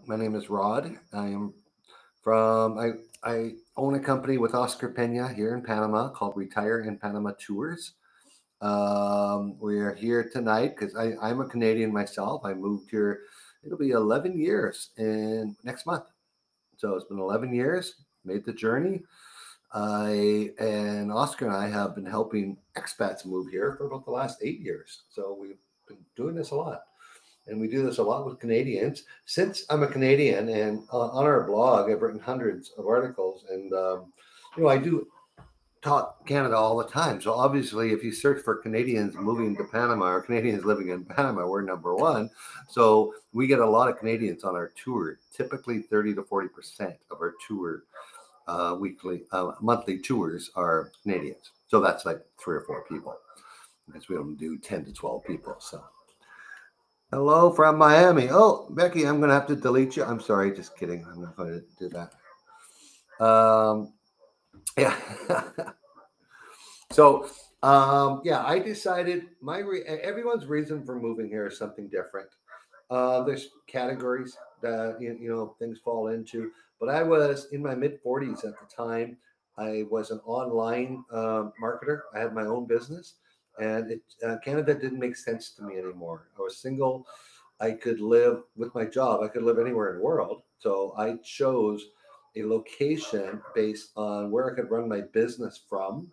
My name is Rod. I own a company with Oscar Pena here in Panama called Retire in Panama Tours. We are here tonight because I'm a Canadian myself. I moved here. It'll be 11 years in next month. So it's been 11 years. Made the journey. I and Oscar and I have been helping expats move here for about the last 8 years. So we've been doing this a lot. And we do this a lot with Canadians. Since I'm a Canadian, and on our blog, I've written hundreds of articles, and I do talk Canada all the time. So obviously, if you search for Canadians moving to Panama or Canadians living in Panama, we're number one. So we get a lot of Canadians on our tour. Typically, 30 to 40% of our tour monthly tours are Canadians. So that's like 3 or 4 people, because we don't do 10 to 12 people. So. Hello from Miami. Oh, Becky, I'm going to have to delete you. I'm sorry, just kidding. I'm not going to do that. Yeah. So, I decided everyone's reason for moving here is something different. There's categories that things fall into, but I was in my mid 40s at the time. I was an online marketer. I had my own business, and Canada didn't make sense to me anymore. I was single. I could live with my job. I could live anywhere in the world. So I chose a location based on where I could run my business from,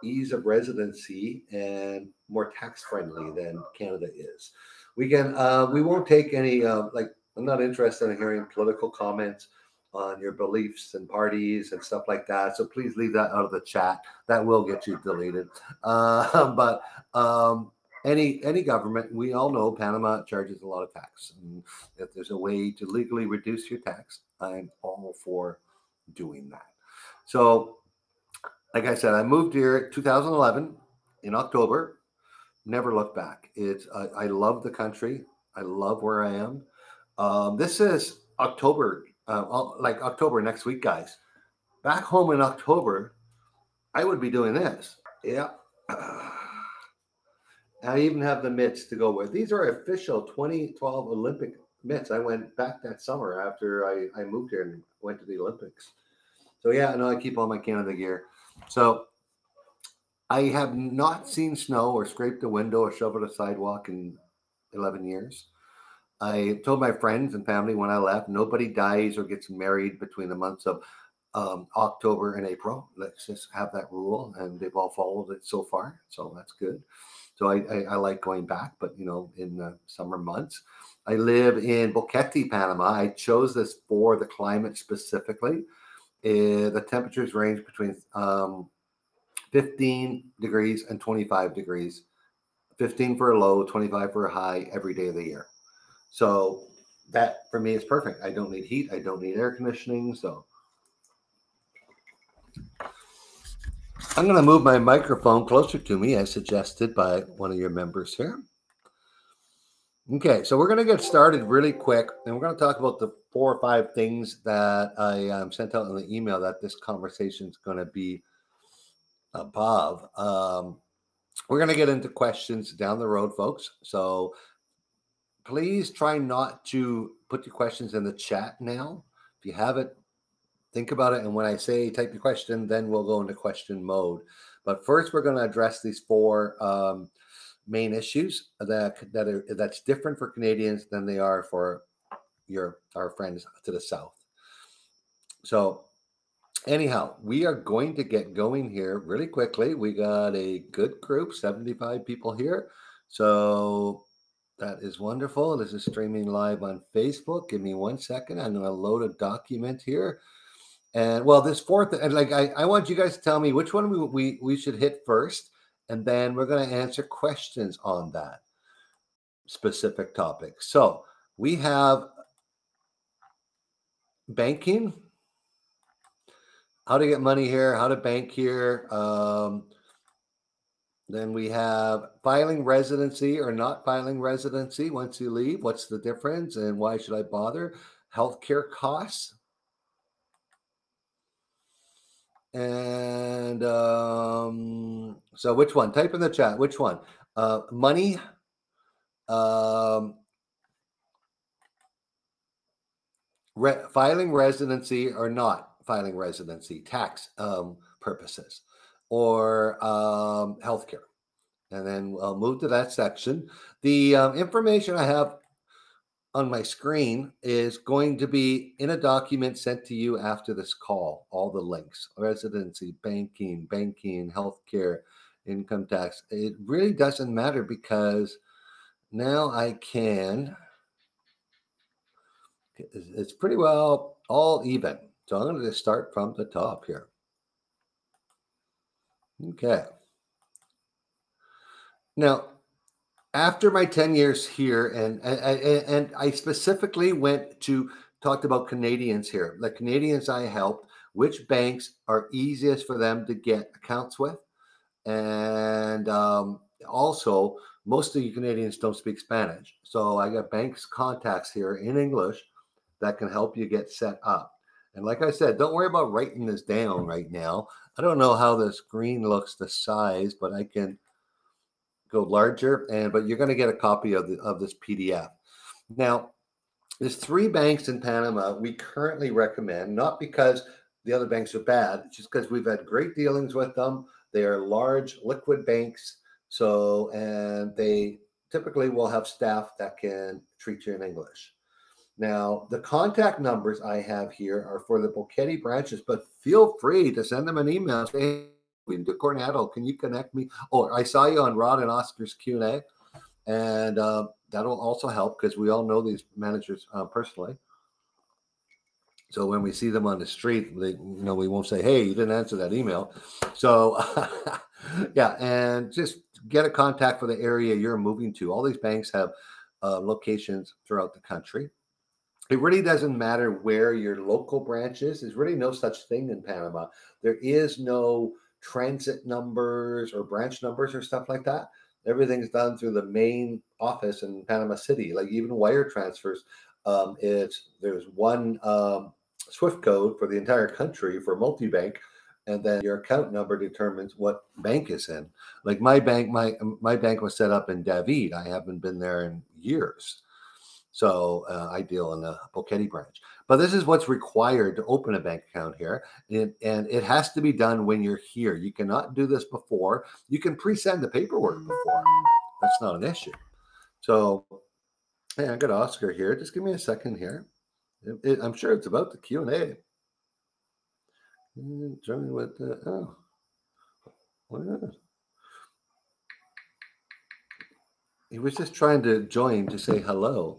ease of residency, and more tax friendly than Canada is. We won't take any I'm not interested in hearing political comments on your beliefs and parties and stuff like that. So please leave that out of the chat. That will get you deleted. But any government, we all know Panama charges a lot of tax. And if there's a way to legally reduce your tax, I'm all for doing that. So, like I said, I moved here 2011 in October. Never looked back. I love the country. I love where I am. This is October, like October next week, guys. Back home in October, I would be doing this. Yeah. I even have the mitts to go with. These are official 2012 Olympic mitts. I went back that summer after I moved here and went to the Olympics. So yeah, no, I keep all my Canada gear. So I have not seen snow or scraped a window or shoveled a sidewalk in 11 years. I told my friends and family when I left, nobody dies or gets married between the months of October and April. Let's just have that rule, and they've all followed it so far. So that's good. So I like going back, but in the summer months. I live in Boquete, Panama. I chose this for the climate specifically. The temperatures range between 15 degrees and 25 degrees. 15 for a low, 25 for a high every day of the year. So that for me is perfect. I don't need heat. I don't need air conditioning. So I'm going to move my microphone closer to me as suggested by one of your members here. Okay, so we're going to get started really quick, and we're going to talk about the 4 or 5 things that I sent out in the email that this conversation is going to be above. We're going to get into questions down the road, folks. So please try not to put your questions in the chat now. If you have it, think about it. And when I say type your question, then we'll go into question mode. But first, we're going to address these 4 main issues that's different for Canadians than they are for our friends to the south. So anyhow, we are going to get going here really quickly. We got a good group, 75 people here. So that is wonderful. This is streaming live on Facebook. Give me 1 second. I'm going to load a document here. And well, this 4th, and I want you guys to tell me which one we should hit first. And then we're going to answer questions on that specific topic. So we have banking, how to get money here, how to bank here. Then we have filing residency or not filing residency once you leave. What's the difference and why should I bother? Healthcare costs. And so which one? Type in the chat. Which one? Money. filing residency or not filing residency, tax purposes, or healthcare. And then I'll move to that section. The information I have on my screen is going to be in a document sent to you after this call. All the links: residency, banking, healthcare, income tax. It really doesn't matter because now I can, it's pretty well all even. So I'm going to just start from the top here. Okay. Now, after my 10 years here, and I specifically went to talked about Canadians here, the Canadians I helped, which banks are easiest for them to get accounts with. And also, most of you Canadians don't speak Spanish. So I got banks contacts here in English that can help you get set up. And like I said, don't worry about writing this down right now. I don't know how the screen looks, the size, but I can go larger. And but you're going to get a copy of this PDF. Now, there's three banks in Panama we currently recommend, not because the other banks are bad, just because we've had great dealings with them. They are large, liquid banks. So, and they typically will have staff that can treat you in English. Now, the contact numbers I have here are for the Boquete branches, but feel free to send them an email. Say, hey, to Coronado, can you connect me? Oh, I saw you on Rod and Oscar's Q&A, and that'll also help because we all know these managers personally. So when we see them on the street, they, we won't say, "Hey, you didn't answer that email." So, yeah, and just get a contact for the area you're moving to. All these banks have locations throughout the country. It really doesn't matter where your local branch is. There's really no such thing in Panama. There is no transit numbers or branch numbers or stuff like that. Everything's done through the main office in Panama City. Like even wire transfers, there's one SWIFT code for the entire country for multi-bank, and then your account number determines what bank is in. Like my bank was set up in David. I haven't been there in years. So I deal in the Boquete branch. But this is what's required to open a bank account here. And it has to be done when you're here. You cannot do this before. You can pre-send the paperwork before. That's not an issue. So, hey, I got Oscar here. Just give me a second here. I'm sure it's about the Q&A. Join with the, oh, what is it? He was just trying to join to say hello.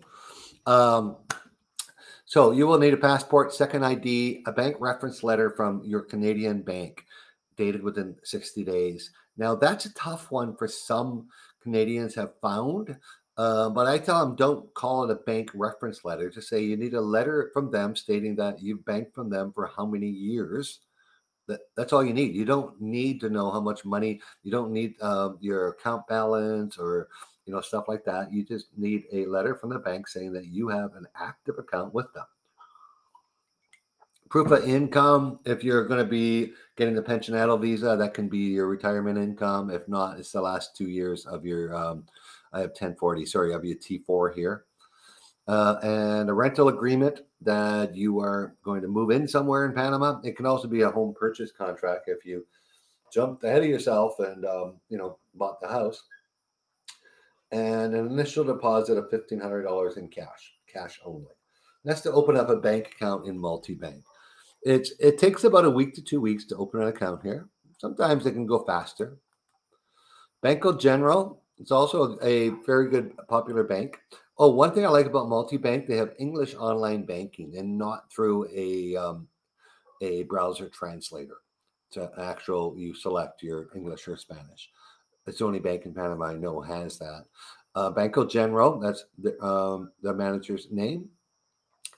So you will need a passport, second ID, a bank reference letter from your Canadian bank dated within 60 days. Now, that's a tough one for some Canadians have found, but I tell them don't call it a bank reference letter. Just say you need a letter from them stating that you've banked from them for how many years. That's all you need. You don't need to know how much money. You don't need your account balance or stuff like that. You just need a letter from the bank saying that you have an active account with them. Proof of income, if you're going to be getting the pensionado visa, that can be your retirement income. If not, it's the last 2 years of your, I have 1040, sorry, of your T4 here. And a rental agreement that you are going to move in somewhere in Panama. It can also be a home purchase contract if you jumped ahead of yourself and, bought the house. And an initial deposit of $1,500 in cash only. That's to open up a bank account in multi-bank. It takes about a week to 2 weeks to open an account here. Sometimes it can go faster. Banco General, it's also a very good popular bank. Oh, one thing I like about multi-bank, they have English online banking and not through a browser translator. It's an actual, you select your English or Spanish. It's the only bank in Panama I know has that. Banco General, that's the manager's name.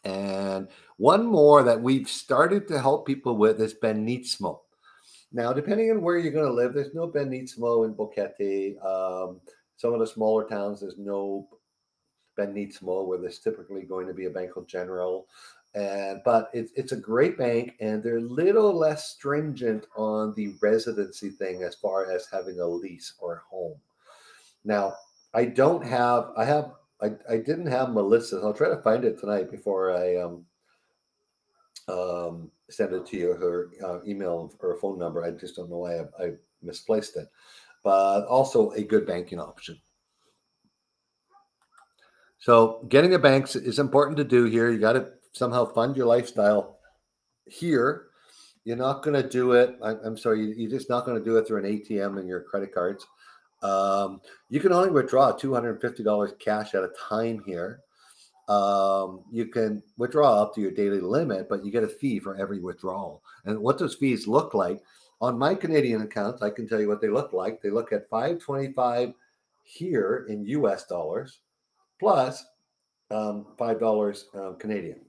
And one more that we've started to help people with is Benitsmo. Now, depending on where you're going to live, there's no Benitsmo in Boquete. Some of the smaller towns, there's no Benitsmo where there's typically going to be a Banco General. But it's a great bank, and they're a little less stringent on the residency thing as far as having a lease or a home. Now, I didn't have Melissa's. I'll try to find it tonight before I send it to you, her email or phone number. I just don't know why I misplaced it. But also a good banking option. So getting a bank is important to do here. You got to somehow fund your lifestyle here. You're not going to do it. I'm sorry, you're just not going to do it through an ATM and your credit cards. You can only withdraw $250 cash at a time here. You can withdraw up to your daily limit, but you get a fee for every withdrawal. And what those fees look like on my Canadian accounts, I can tell you what they look like. They look at 525 here in US dollars plus $5 Canadian.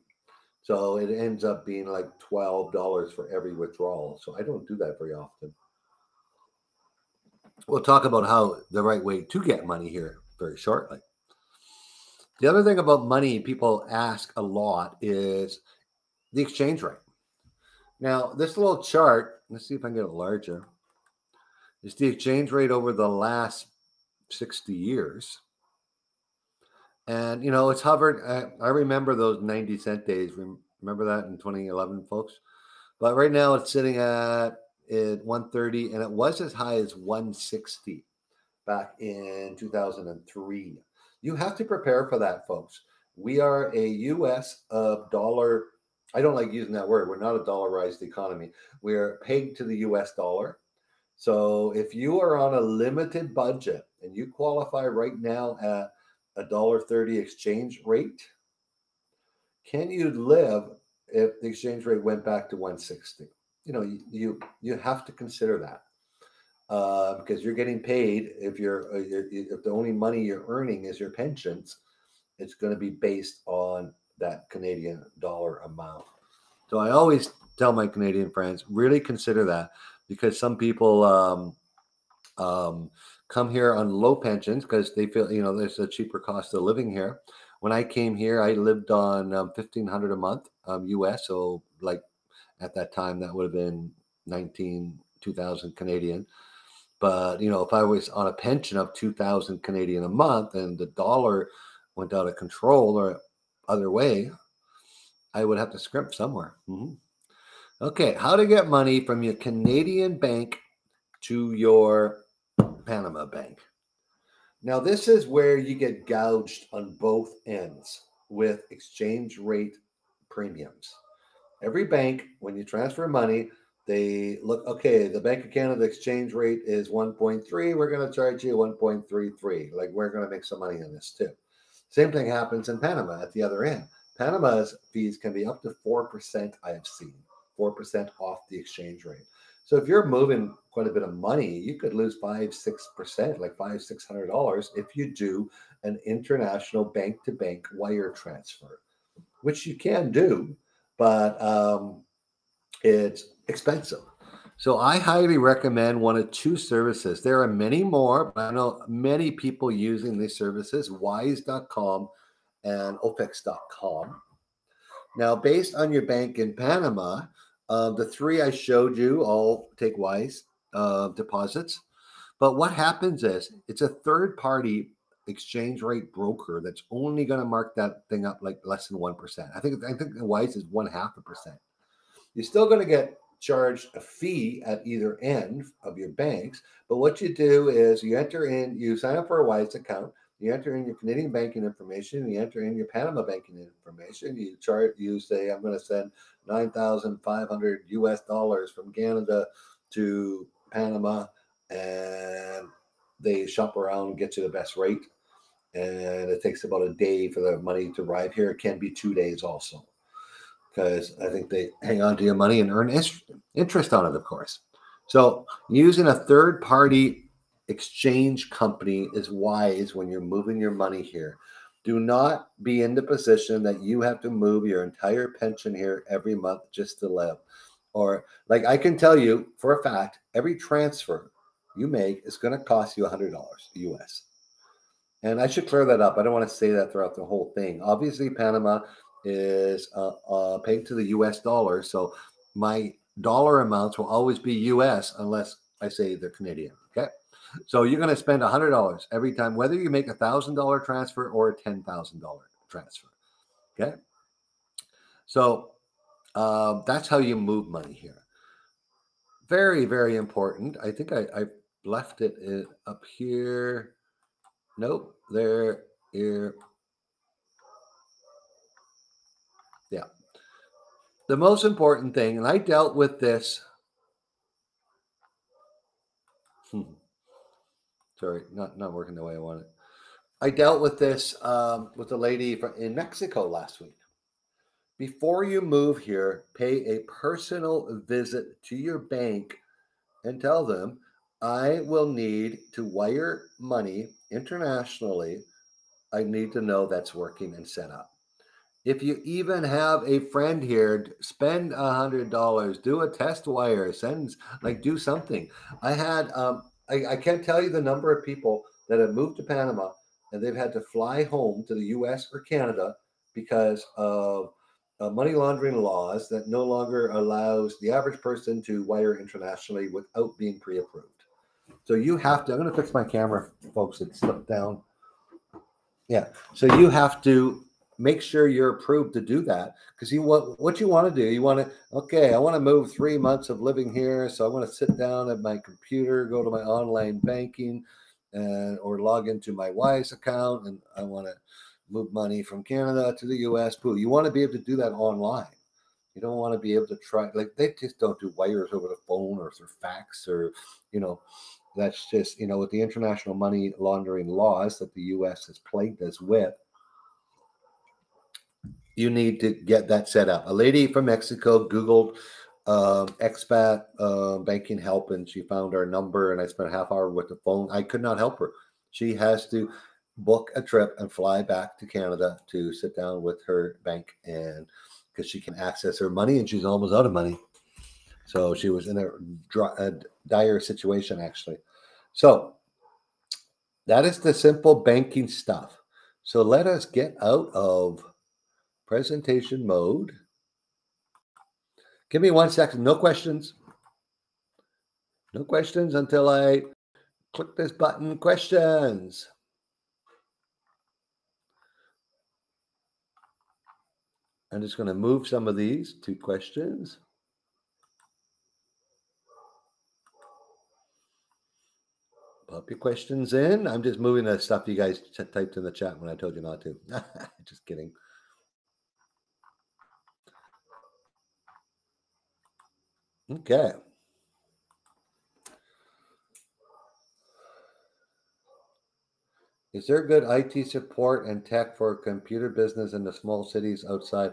So it ends up being like $12 for every withdrawal. So I don't do that very often. We'll talk about how the right way to get money here very shortly. The other thing about money people ask a lot is the exchange rate. Now, this little chart, let's see if I can get it larger, is the exchange rate over the last 60 years. And, it's hovered. I remember those 90-cent days. Remember that in 2011, folks? But right now it's sitting at 130, and it was as high as 160 back in 2003. You have to prepare for that, folks. We are a U.S. dollar. I don't like using that word. We're not a dollarized economy. We are pegged to the U.S. dollar. So if you are on a limited budget and you qualify right now at $1.30 exchange rate, can you live if the exchange rate went back to 160? You have to consider that because you're getting paid. If if the only money you're earning is your pensions, it's going to be based on that Canadian dollar amount. So I always tell my Canadian friends, really consider that, because some people come here on low pensions because they feel there's a cheaper cost of living here. When I came here, I lived on $1,500 a month US. So like at that time, that would have been 2,000 Canadian. But if I was on a pension of 2,000 Canadian a month and the dollar went out of control or other way, I would have to scrimp somewhere. Mm-hmm. Okay, how to get money from your Canadian bank to your Panama bank. Now, this is where you get gouged on both ends with exchange rate premiums. Every bank, when you transfer money, they look, okay, the Bank of Canada exchange rate is 1.3. We're going to charge you 1.33. Like, we're going to make some money on this too. Same thing happens in Panama at the other end. Panama's fees can be up to 4%, I have seen. 4% off the exchange rate. So if you're moving quite a bit of money, you could lose 5-6%, like $600 if you do an international bank-to-bank wire transfer, which you can do, but it's expensive. So I highly recommend one of two services. There are many more, but I know many people using these services, wise.com and opex.com. Now, based on your bank in Panama, the three I showed you all take Wise deposits. But what happens is it's a third party exchange rate broker that's only going to mark that thing up like less than 1%. I think Wise is 0.5%. You're still going to get charged a fee at either end of your banks. But what you do is you sign up for a Wise account. You enter in your Canadian banking information. You enter in your Panama banking information. You say, I'm going to send 9,500 US dollars from Canada to Panama, and they shop around and get you the best rate. And it takes about a day for the money to arrive here. It can be 2 days also, because I think they hang on to your money and earn interest on it, of course. So using a third party exchange company is wise when you're moving your money here. Do not be in the position that you have to move your entire pension here every month just to live. Or, like, I can tell you for a fact, every transfer you make is going to cost you $100 US. And I should clear that up. I don't want to say that throughout the whole thing. Obviously, Panama is paid to the US dollar. So my dollar amounts will always be US unless I say they're Canadian. Okay. So you're going to spend $100 every time, whether you make $1,000 transfer or a $10,000 transfer. Okay. So That's how you move money here. Very, very important. I think I left it up here. Nope, there, here. Yeah. The most important thing, and I dealt with this. Sorry, not working the way I wanted. I dealt with this with a lady in Mexico last week. Before you move here, pay a personal visit to your bank and tell them, I will need to wire money internationally. I need to know that's working and set up. If you even have a friend here, spend $100, do a test wire, do something. I can't tell you the number of people that have moved to Panama and they've had to fly home to the US or Canada because of money laundering laws that no longer allows the average person to wire internationally without being pre-approved. So you have to, I'm going to fix my camera, folks, it slipped down. Yeah. So you have to make sure you're approved to do that because what you want to do. You want to, okay, I want to move 3 months of living here. So I want to sit down at my computer, go to my online banking or log into my Wise account. And I want to move money from Canada to the US. Boo. You want to be able to do that online. You don't want to be able to try, like, they just don't do wires over the phone or through fax or, you know, that's just, with the international money laundering laws that the US has plagued us with, you need to get that set up. A lady from Mexico Googled expat banking help and she found our number and I spent a half hour with the phone. I could not help her. She has to book a trip and fly back to Canada to sit down with her bank and because she can access her money and she's almost out of money. So she was in a dire situation, actually. So that is the simple banking stuff. So let us get out of presentation mode. Give me 1 second. No questions. No questions until I click this button. Questions. I'm just going to move some of these to questions. Pop your questions in. I'm just moving the stuff you guys typed in the chat when I told you not to. Just kidding. Okay. Is there good IT support and tech for computer business in the small cities outside?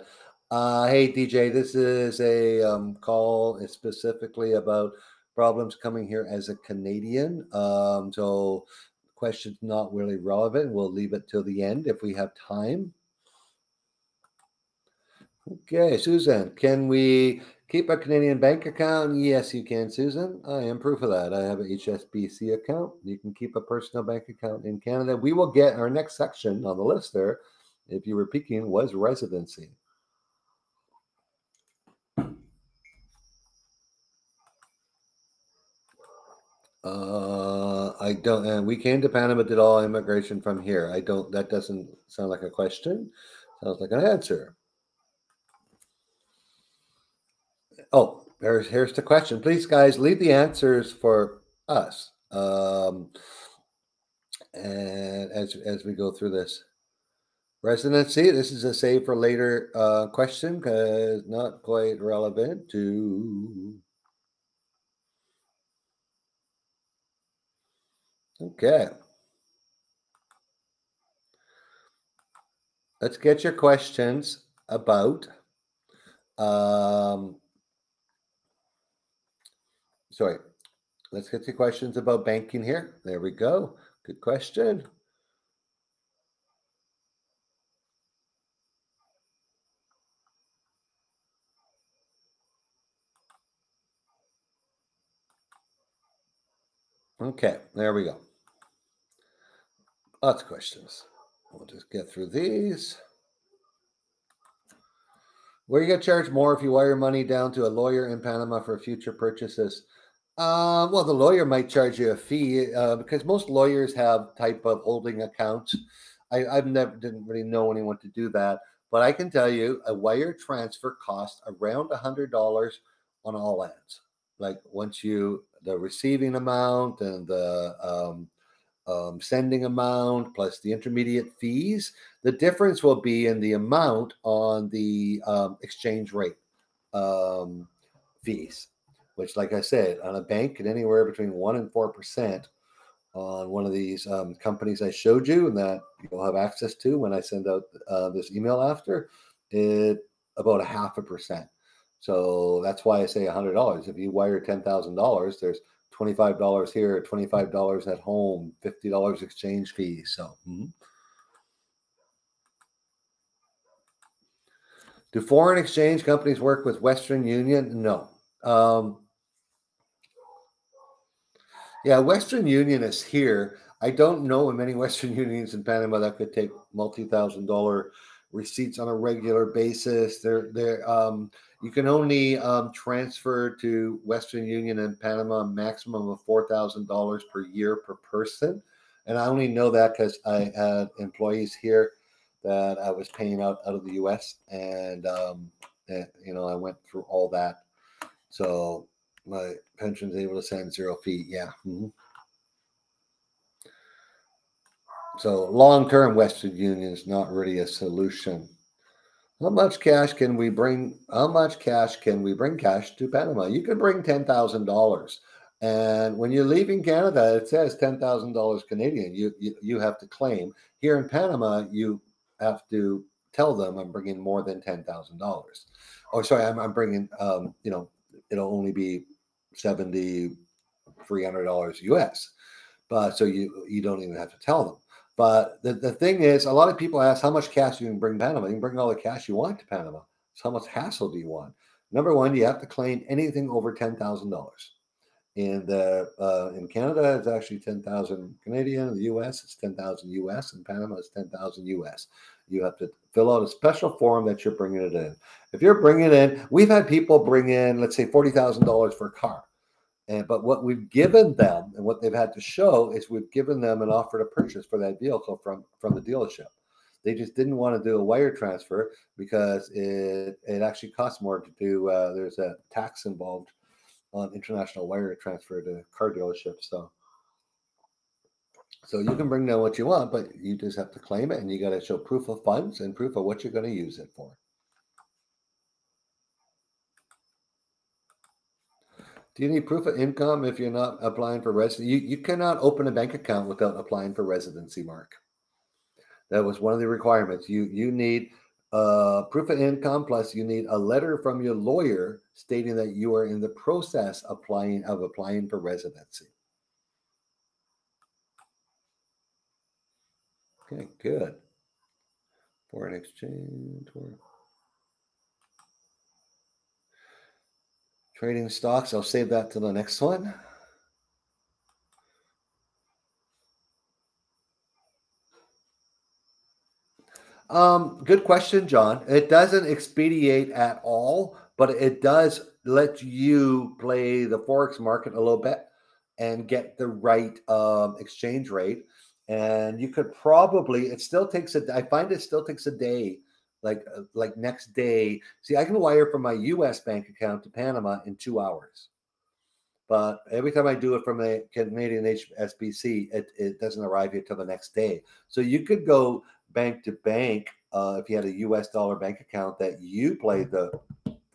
Hey, DJ, this is a call specifically about problems coming here as a Canadian. So, question's not really relevant. We'll leave it till the end if we have time. Okay, Susan, can we keep a Canadian bank account? Yes, you can, Susan. I am proof of that. I have an HSBC account. You can keep a personal bank account in Canada. We will get our next section on the list there, if you were peeking, was residency. I don't, and we came to Panama, did all immigration from here. That doesn't sound like a question. Sounds like an answer. Oh, here's the question. Please, guys, leave the answers for us. And as we go through this residency, this is a save for later question because not quite relevant to. Okay. Let's get your questions about. Sorry. Let's get to questions about banking here. There we go. Good question. Okay, there we go. Lots of questions. We'll just get through these. Where you get charged more if you wire money down to a lawyer in Panama for future purchases? Well, the lawyer might charge you a fee because most lawyers have type of holding accounts. I've never didn't really know anyone to do that, But I can tell you a wire transfer costs around $100 on all ends. Like once the receiving amount and the sending amount plus the intermediate fees, the difference will be in the amount on the exchange rate um, fees, which, like I said, on a bank can anywhere between 1% and 4% on one of these companies I showed you and that you'll have access to when I send out this email after it about 0.5%. So that's why I say $100. If you wire $10,000, there's $25 here, $25 at home, $50 exchange fees. So, do foreign exchange companies work with Western Union? No. Yeah, Western Union is here. I don't know of many Western Unions in Panama that could take multi-thousand-dollar receipts on a regular basis. You can only transfer to Western Union in Panama a maximum of $4,000 per year per person, and I only know that because I had employees here that I was paying out of the U.S. and I went through all that, so my pension's able to send 0 fee. Yeah. So long-term Western Union is not really a solution. How much cash can we bring? How much cash can we bring cash to Panama? You can bring $10,000, and when you're leaving Canada, it says $10,000 Canadian. You have to claim. Here in Panama, you have to tell them I'm bringing more than $10,000. Oh, sorry, I'm bringing. It'll only be $7,300 US. But so you don't even have to tell them. But the thing is, a lot of people ask how much cash you can bring Panama. You can bring all the cash you want to Panama. So how much hassle do you want? Number one, you have to claim anything over $10,000. In Canada, it's actually 10,000 Canadian. In the U.S., it's 10,000 U.S. In Panama, it's 10,000 U.S. You have to fill out a special form that you're bringing it in. If you're bringing it in, we've had people bring in, let's say, $40,000 for a car. But what we've given them and what they've had to show is we've given them an offer to purchase for that vehicle from the dealership. They just didn't want to do a wire transfer because it actually costs more to do. There's a tax involved on international wire transfer to car dealerships. So you can bring down what you want, but you just have to claim it, and you got to show proof of funds and proof of what you're going to use it for. Do you need proof of income if you're not applying for residency? You cannot open a bank account without applying for residency, Mark. That was one of the requirements. You need proof of income, plus you need a letter from your lawyer stating that you are in the process of applying for residency. Okay, good. Foreign exchange. Trading stocks, I'll save that to the next one. Good question, John. It doesn't expedite at all, but it does let you play the forex market a little bit and get the right exchange rate. And you could probably, I find it still takes a day, like next day. See, I can wire from my US bank account to Panama in 2 hours. But every time I do it from a Canadian HSBC, it doesn't arrive here till the next day. So you could go bank to bank if you had a US dollar bank account that you played the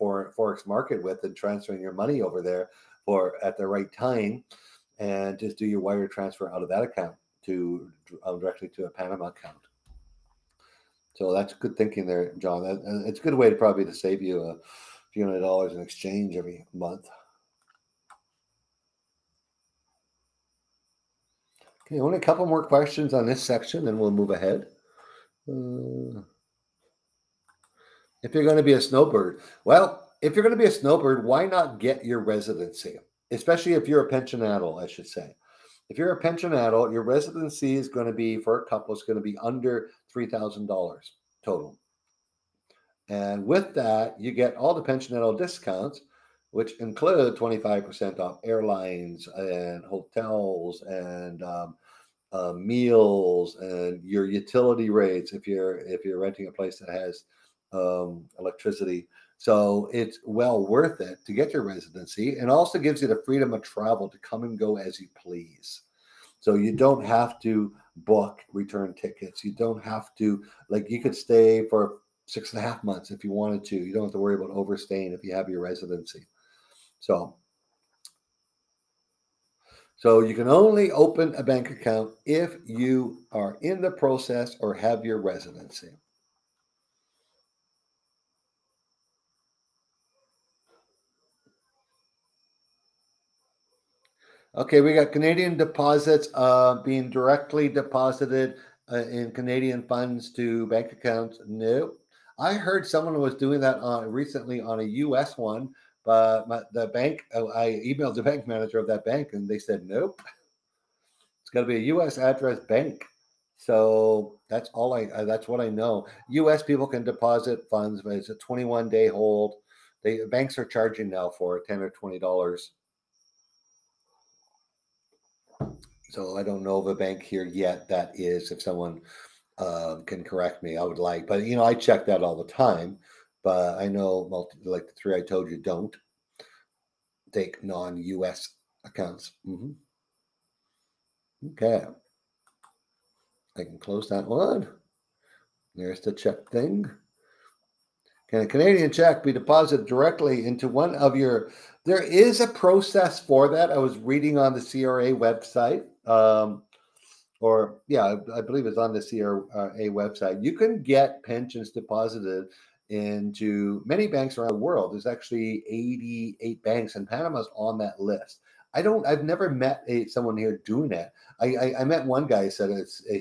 forex market with and transferring your money over there for at the right time, and just do your wire transfer out of that account to directly to a Panama account. So that's good thinking there, John. It's a good way to probably to save you a few $100 in exchange every month. Okay, only a couple more questions on this section, and we'll move ahead. If you're going to be a snowbird, if you're going to be a snowbird, why not get your residency? Especially if you're a pensionado, I should say. If you're a pensionado, your residency is going to be, for a couple, it's going to be under $3,000 total. And with that, you get all the pensionado discounts, which include 25% off airlines and hotels and meals and your utility rates if you're renting a place that has electricity. So it's well worth it to get your residency, and also gives you the freedom of travel to come and go as you please. So you don't have to book return tickets. You don't have to, like, you could stay for 6.5 months if you wanted to. You don't have to worry about overstaying if you have your residency. So, so you can only open a bank account if you are in the process or have your residency. Okay, we got Canadian deposits being directly deposited in Canadian funds to bank accounts. No, I heard someone was doing that on recently on a U.S. one, but the bank, I emailed the bank manager of that bank, and they said nope, it's got to be a U.S. address bank. So that's all that's what I know. U.S. people can deposit funds, but it's a 21-day hold. Banks are charging now for $10 or $20. So I don't know of a bank here yet that is. If someone can correct me, I would like. But I check that all the time. But I know like the three I told you don't take non-U.S. accounts. Okay, I can close that one. There's the check thing. Can a Canadian check be deposited directly into one of your? There is a process for that. I was reading on the CRA website. Or yeah, I believe it's on the CRA website. You can get pensions deposited into many banks around the world. There's actually 88 banks, and Panama's on that list. I've never met someone here doing it. I met one guy who said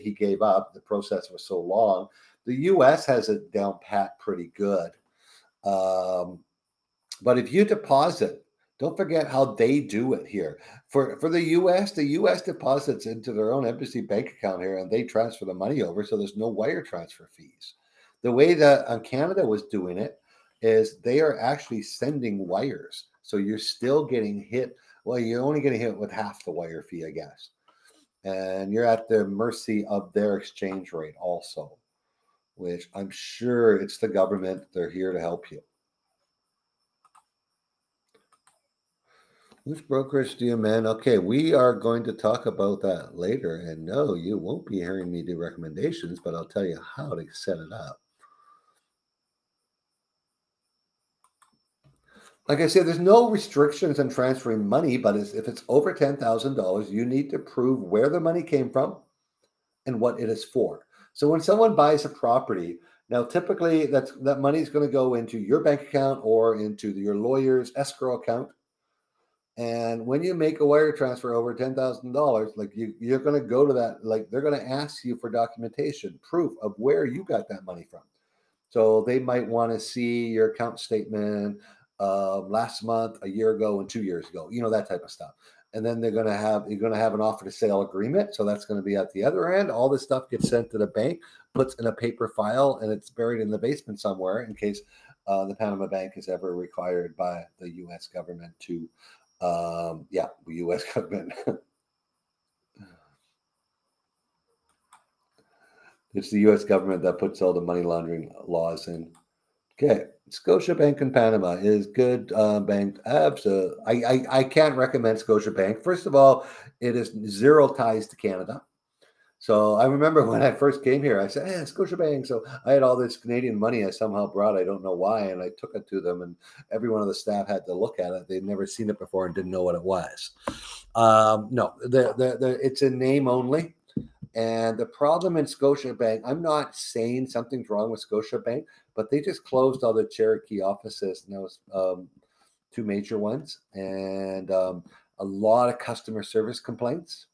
he gave up. The process was so long. The U.S. has it down pat pretty good. Um, but if you deposit, don't forget how they do it here. For the U.S. deposits into their own embassy bank account here, and they transfer the money over, so there's no wire transfer fees. The way that Canada was doing it is they are actually sending wires, so you're still getting hit. Well, you're only getting hit with half the wire fee, I guess, and you're at the mercy of their exchange rate also, which I'm sure it's the government. They're here to help you. Which brokerage do you man? Okay, we are going to talk about that later. And no, you won't be hearing me do recommendations, but I'll tell you how to set it up. Like I said, there's no restrictions on transferring money, but if it's over $10,000, you need to prove where the money came from and what it is for. So when someone buys a property, now typically that money is going to go into your bank account or into your lawyer's escrow account. And when you make a wire transfer over $10,000, like you're going to go to that, like they're going to ask you for documentation, proof of where you got that money from. So they might want to see your account statement last month, a year ago, and 2 years ago, that type of stuff. And then you're going to have an offer to sale agreement. So that's going to be at the other end. All this stuff gets sent to the bank, puts in a paper file, and it's buried in the basement somewhere in case the Panama Bank is ever required by the U.S. government to the U.S. government. It's the U.S. government that puts all the money laundering laws in. Okay, Scotiabank in Panama is good bank. Absolutely, I can't recommend Scotiabank. First of all, it is zero ties to Canada. So I remember when I first came here, I said, Scotiabank. So I had all this Canadian money I somehow brought. I don't know why. And I took it to them, and every one of the staff had to look at it. They'd never seen it before and didn't know what it was. No, it's a name only. And the problem in Scotiabank, I'm not saying something's wrong with Scotiabank, but they just closed all the Cherokee offices. And that was two major ones. And a lot of customer service complaints.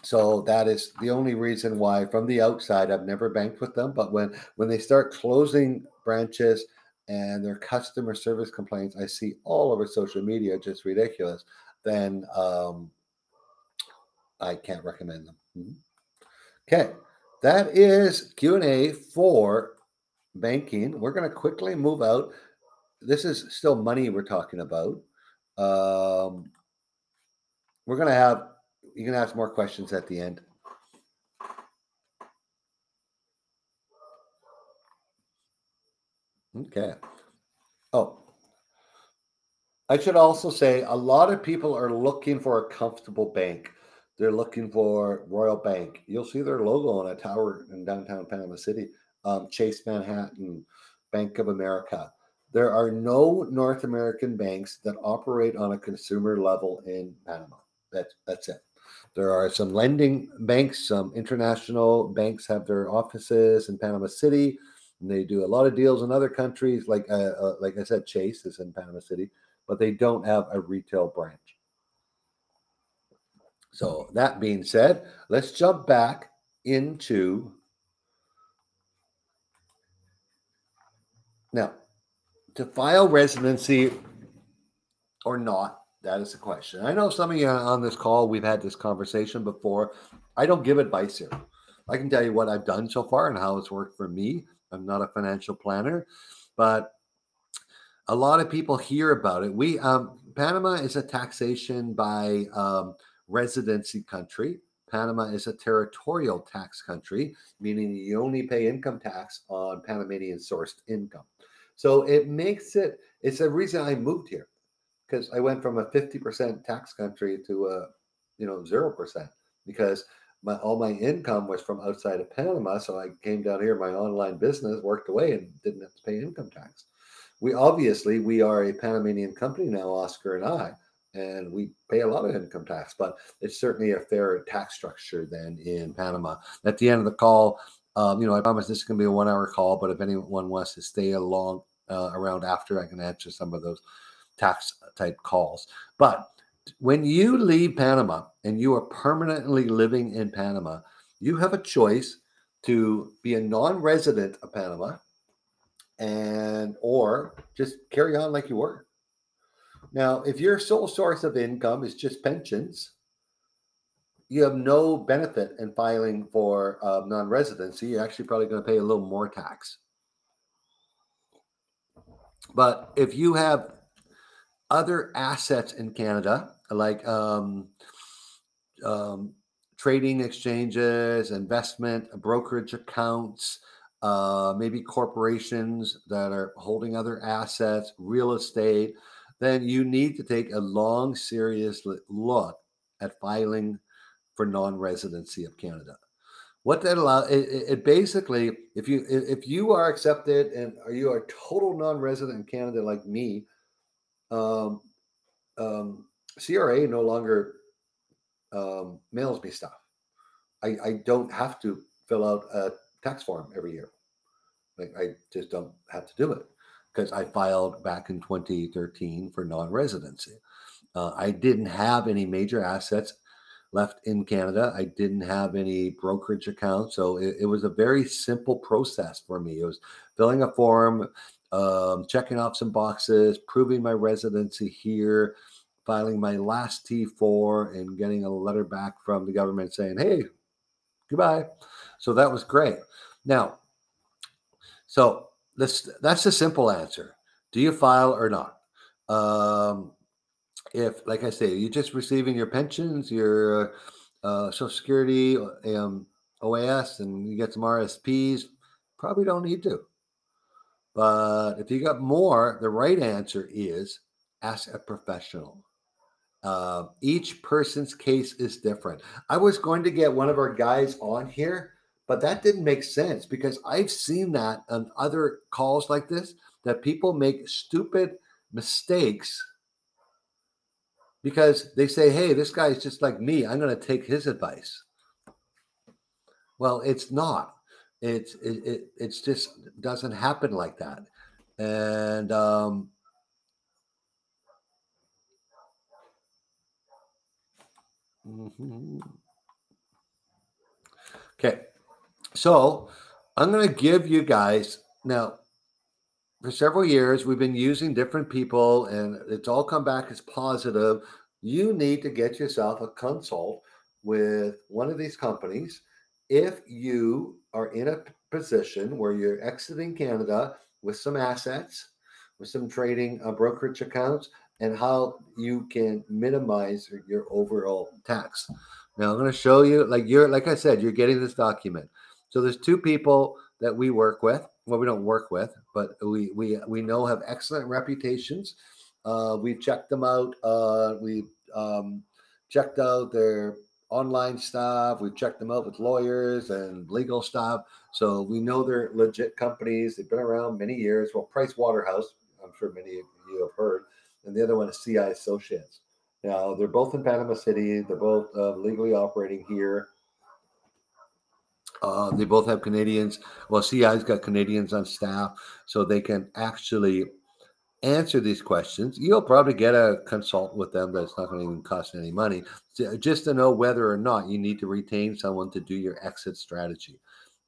So that is the only reason why, from the outside, I've never banked with them. But when they start closing branches and their customer service complaints, I see all over social media, just ridiculous. Then I can't recommend them. Okay, that is Q&A for banking. We're going to quickly move out. This is still money we're talking about. We're going to have, you can ask more questions at the end. Okay. Oh, I should also say a lot of people are looking for a comfortable bank. They're looking for Royal Bank. You'll see their logo on a tower in downtown Panama City, Chase Manhattan, Bank of America. There are no North American banks that operate on a consumer level in Panama. That's it. There are some lending banks, some international banks have their offices in Panama City. And they do a lot of deals in other countries, like I said, Chase is in Panama City, but they don't have a retail branch. So that being said, let's jump back into now to file residency or not. That is the question. I know some of you on this call, we've had this conversation before. I don't give advice here. I can tell you what I've done so far and how it's worked for me. I'm not a financial planner, but a lot of people hear about it. We Panama is a taxation by residency country. Panama is a territorial tax country, meaning you only pay income tax on Panamanian sourced income. So it makes it. It's the reason I moved here because I went from a 50% tax country to a 0% because all my income was from outside of Panama. So I came down here, my online business worked away and didn't have to pay income tax. We are a Panamanian company now, Oscar and I, and we pay a lot of income tax, but it's certainly a fairer tax structure than in Panama. At the end of the call, I promise this is going to be a 1 hour call, but if anyone wants to stay along around after, I can answer some of those tax type calls. But when you leave Panama and you are permanently living in Panama, you have a choice to be a non-resident of Panama and or just carry on like you were. Now, if your sole source of income is just pensions, you have no benefit in filing for non-residency. You're actually probably going to pay a little more tax. But if you have other assets in Canada, like trading exchanges, investment, brokerage accounts, maybe corporations that are holding other assets, real estate, then you need to take a long, serious look at filing for non-residency of Canada. What that allows it basically, if you are accepted and you are a total non-resident in Canada like me, um, CRA no longer mails me stuff. I don't have to fill out a tax form every year. Like I just don't have to do it because I filed back in 2013 for non-residency. I didn't have any major assets left in Canada. I didn't have any brokerage accounts. So it was a very simple process for me. It was filling a form, checking off some boxes, proving my residency here, filing my last T4, and getting a letter back from the government saying, hey, goodbye. So that was great. Now, so that's the simple answer. Do you file or not? If, like I say, you're just receiving your pensions, your Social Security, OAS, and you get some RSPs, probably don't need to. But if you got more, the right answer is ask a professional. Each person's case is different. I was going to get one of our guys on here, but that didn't make sense because I've seen that on other calls like this, that people make stupid mistakes because they say, hey, this guy's just like me. I'm going to take his advice. Well, it's not. It's just doesn't happen like that. And okay, so I'm going to give you guys now. For several years, we've been using different people, and it's all come back as positive. You need to get yourself a consult with one of these companies if you are in a position where you're exiting Canada with some assets, with some trading brokerage accounts, and how you can minimize your overall tax. Now, I'm going to show you, like I said, you're getting this document. So there's two people that we work with. Well, we don't work with, but we know have excellent reputations. We've checked them out. We've checked out their online staff. We've checked them out with lawyers and legal staff. So we know they're legit companies. They've been around many years. Well, Price Waterhouse, I'm sure many of you have heard, and the other one is CI Associates. Now they're both in Panama City. They're both legally operating here. They both have Canadians. Well, CI's got Canadians on staff, so they can actually answer these questions. You'll probably get a consult with them that's not going to even cost any money, just to know whether or not you need to retain someone to do your exit strategy.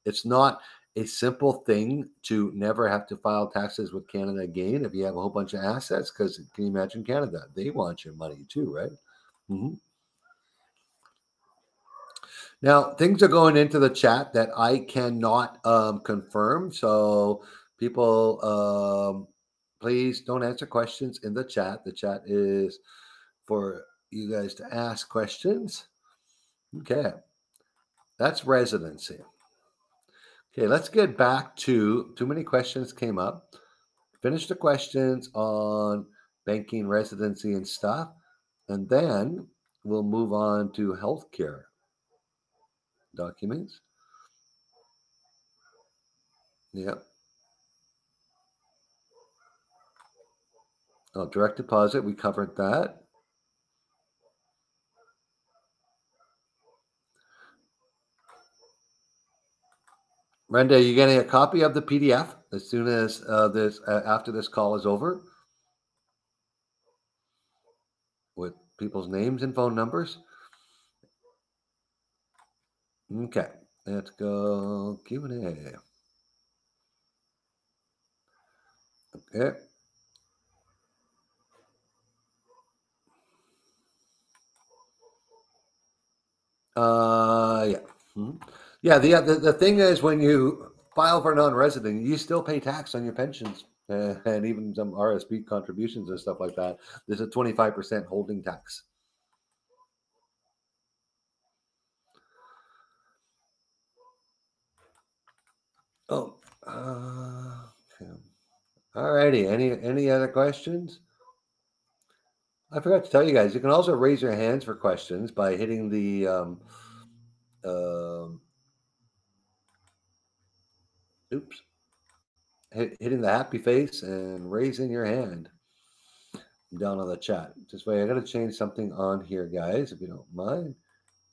It's not a simple thing to never have to file taxes with Canada again if you have a whole bunch of assets, because can you imagine Canada? They want your money too, right? Mm-hmm. Now, things are going into the chat that I cannot confirm. So, people, please don't answer questions in the chat. The chat is for you guys to ask questions. Okay. That's residency. Okay, let's get back to too many questions came up. Finish the questions on banking, residency, and stuff. And then we'll move on to healthcare documents. Yeah. Oh, direct deposit, we covered that. Brenda, are you getting a copy of the PDF as soon as after this call is over, with people's names and phone numbers? Okay, let's go Q&A. Okay. Yeah. Mhm. Yeah, the thing is, when you file for non-resident, you still pay tax on your pensions, and even some RSP contributions and stuff like that. There's a 25% holding tax. Oh, okay. All righty. Any other questions? I forgot to tell you guys, you can also raise your hands for questions by hitting the hitting the happy face and raising your hand down on the chat. Just wait, I got to change something on here, guys, if you don't mind.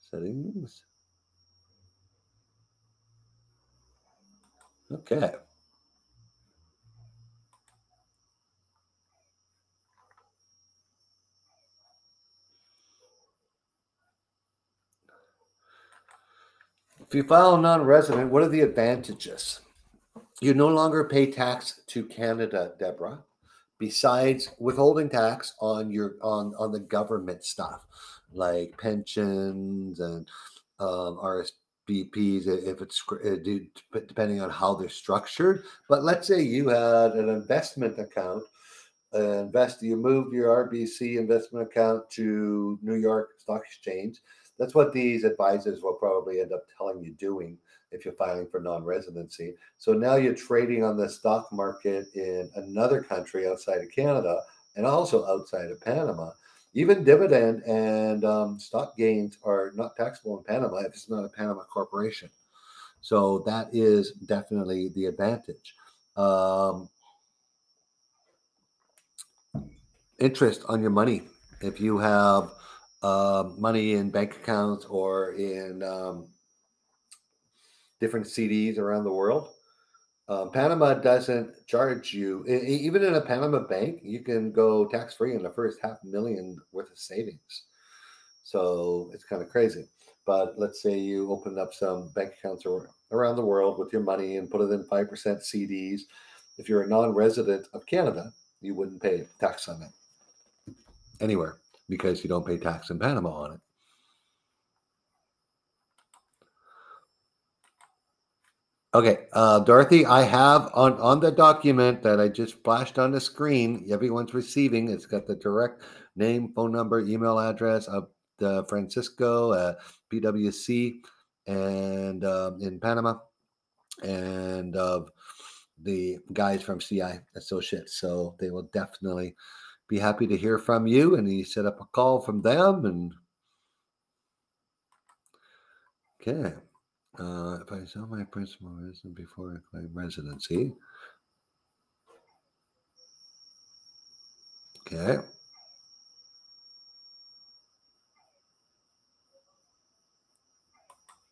Settings. Okay. If you file non-resident, what are the advantages? You no longer pay tax to Canada, Deborah, besides withholding tax on your on the government stuff like pensions and RSVPs, if it's depending on how they're structured. But let's say you had an investment account. You move your RBC investment account to New York Stock Exchange. That's what these advisors will probably end up telling you doing if you're filing for non-residency. So now you're trading on the stock market in another country outside of Canada and also outside of Panama. Even dividend and stock gains are not taxable in Panama if it's not a Panama corporation. So that is definitely the advantage. Interest on your money. If you have money in bank accounts or in different CDs around the world, Panama doesn't charge you. Even in a Panama bank, you can go tax-free in the first $500,000 worth of savings. So it's kind of crazy. But let's say you open up some bank accounts around the world with your money and put it in 5% CDs. If you're a non-resident of Canada, you wouldn't pay tax on it anywhere because you don't pay tax in Panama on it. Okay, Dorothy, I have on the document that I just flashed on the screen, everyone's receiving. It's got the direct name, phone number, email address of Francisco, PwC, and in Panama. and of the guys from CI Associates. So they will definitely be happy to hear from you. And you set up a call from them. And okay. If I sell my principal residence before I claim residency, okay.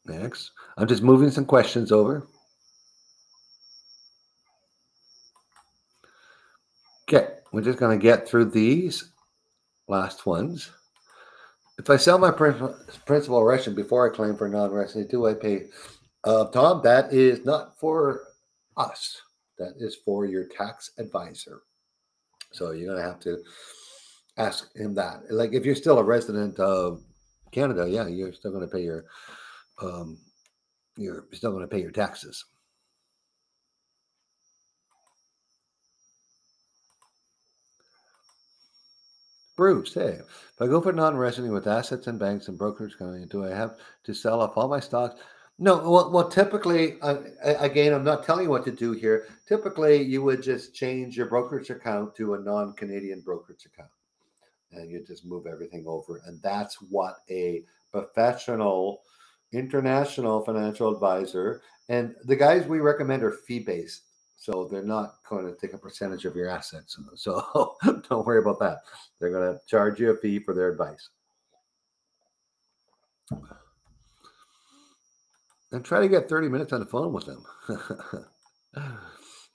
Next, I'm just moving some questions over. Okay, we're just going to get through these last ones. If I sell my principal residence before I claim for non-resident, do I pay? Tom, that is not for us. That is for your tax advisor. So you're going to have to ask him that. Like if you're still a resident of Canada, yeah, you're still going to pay um, you're still going to pay your taxes. Bruce, hey, if I go for non-resident with assets and banks and brokerage company, do I have to sell off all my stocks? No, well typically, again, I'm not telling you what to do here. Typically, you would just change your brokerage account to a non-Canadian brokerage account, and you just move everything over. And that's what a professional, international financial advisor, and the guys we recommend are fee-based. So they're not going to take a percentage of your assets. So don't worry about that. They're going to charge you a fee for their advice. And try to get 30 minutes on the phone with them.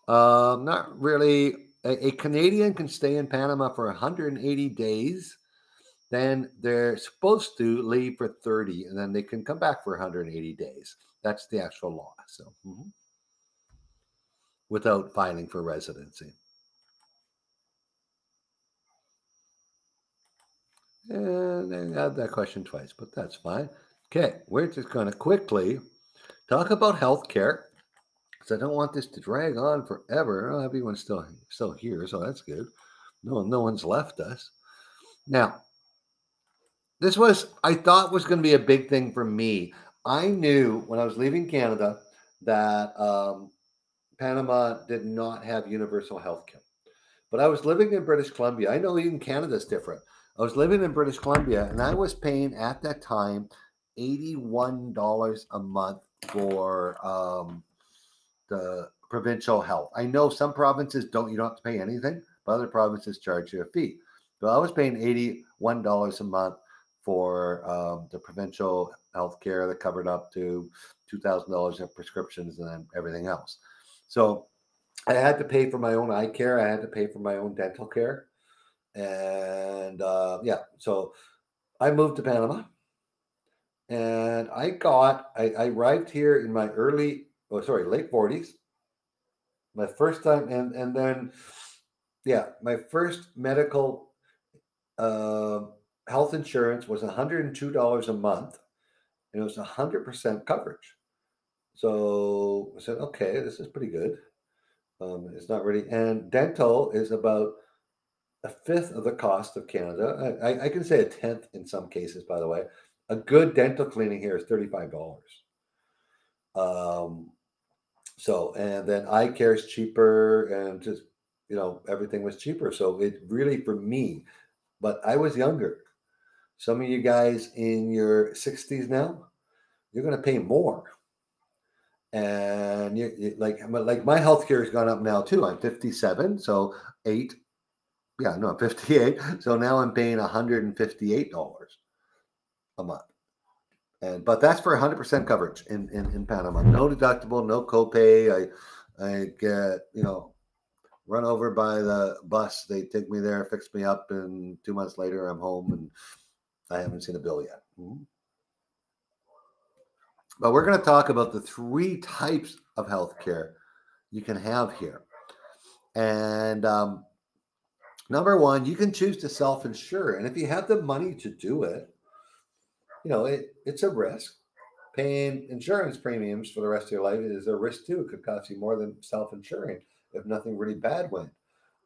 Not really. A Canadian can stay in Panama for 180 days. Then they're supposed to leave for 30, and then they can come back for 180 days. That's the actual law. So, without filing for residency. And I had that question twice, but that's fine. Okay, we're just going to quickly talk about healthcare because I don't want this to drag on forever. Oh, everyone's still here, so that's good. No one's left us. Now, this I thought was going to be a big thing for me. I knew when I was leaving Canada that Panama did not have universal health care. But I was living in British Columbia. I know even Canada's different. I was living in British Columbia and I was paying at that time $81 a month for the provincial health. I know some provinces you don't have to pay anything, but other provinces charge you a fee. So I was paying $81 a month for the provincial health care that covered up to $2,000 in prescriptions and then everything else. So I had to pay for my own eye care. I had to pay for my own dental care. And so I moved to Panama and I arrived here in my late 40s. My first time, and then, my first medical uh, health insurance was $102 a month, and it was 100% coverage. So I said, okay, this is pretty good. It's not really, and dental is about a fifth of the cost of Canada. I can say a tenth in some cases, by the way. A good dental cleaning here is $35. Um, and then eye care is cheaper, and just everything was cheaper. So it really for me, but I was younger. Some of you guys in your 60s now, you're going to pay more. And like my healthcare has gone up now too. I'm 57, so I'm 58. So now I'm paying $158 a month. But that's for 100% coverage in Panama. No deductible, no copay. I get, run over by the bus. They take me there, fix me up, and 2 months later I'm home and I haven't seen a bill yet. But we're going to talk about the 3 types of healthcare you can have here. And number 1, you can choose to self-insure. And if you have the money to do it, it's a risk. Paying insurance premiums for the rest of your life is a risk too. It could cost you more than self-insuring if nothing really bad went.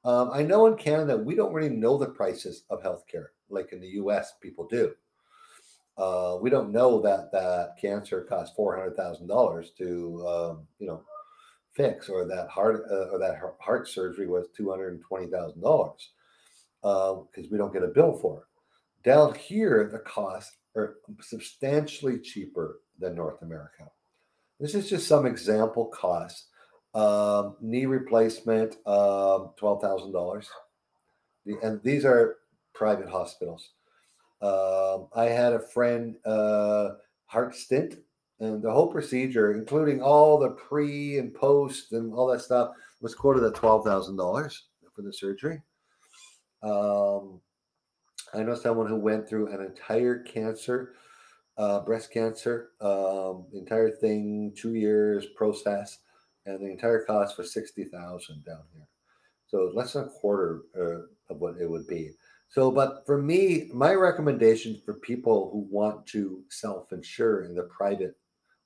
I know in Canada, we don't really know the prices of healthcare like in the US people do. We don't know that cancer costs $400,000 to fix, or that heart surgery was $220,000 because we don't get a bill for it. Down here, the costs are substantially cheaper than North America. This is just some example costs. Knee replacement, $12,000, and these are private hospitals. I had a friend, heart stint, and the whole procedure, including all the pre and post and all that stuff, was quoted at $12,000 for the surgery. Um, I know someone who went through an entire cancer, breast cancer, entire thing, 2 years process, and the entire cost for 60,000 down here. So less than a quarter of what it would be. So, but for me, my recommendation for people who want to self-insure in the private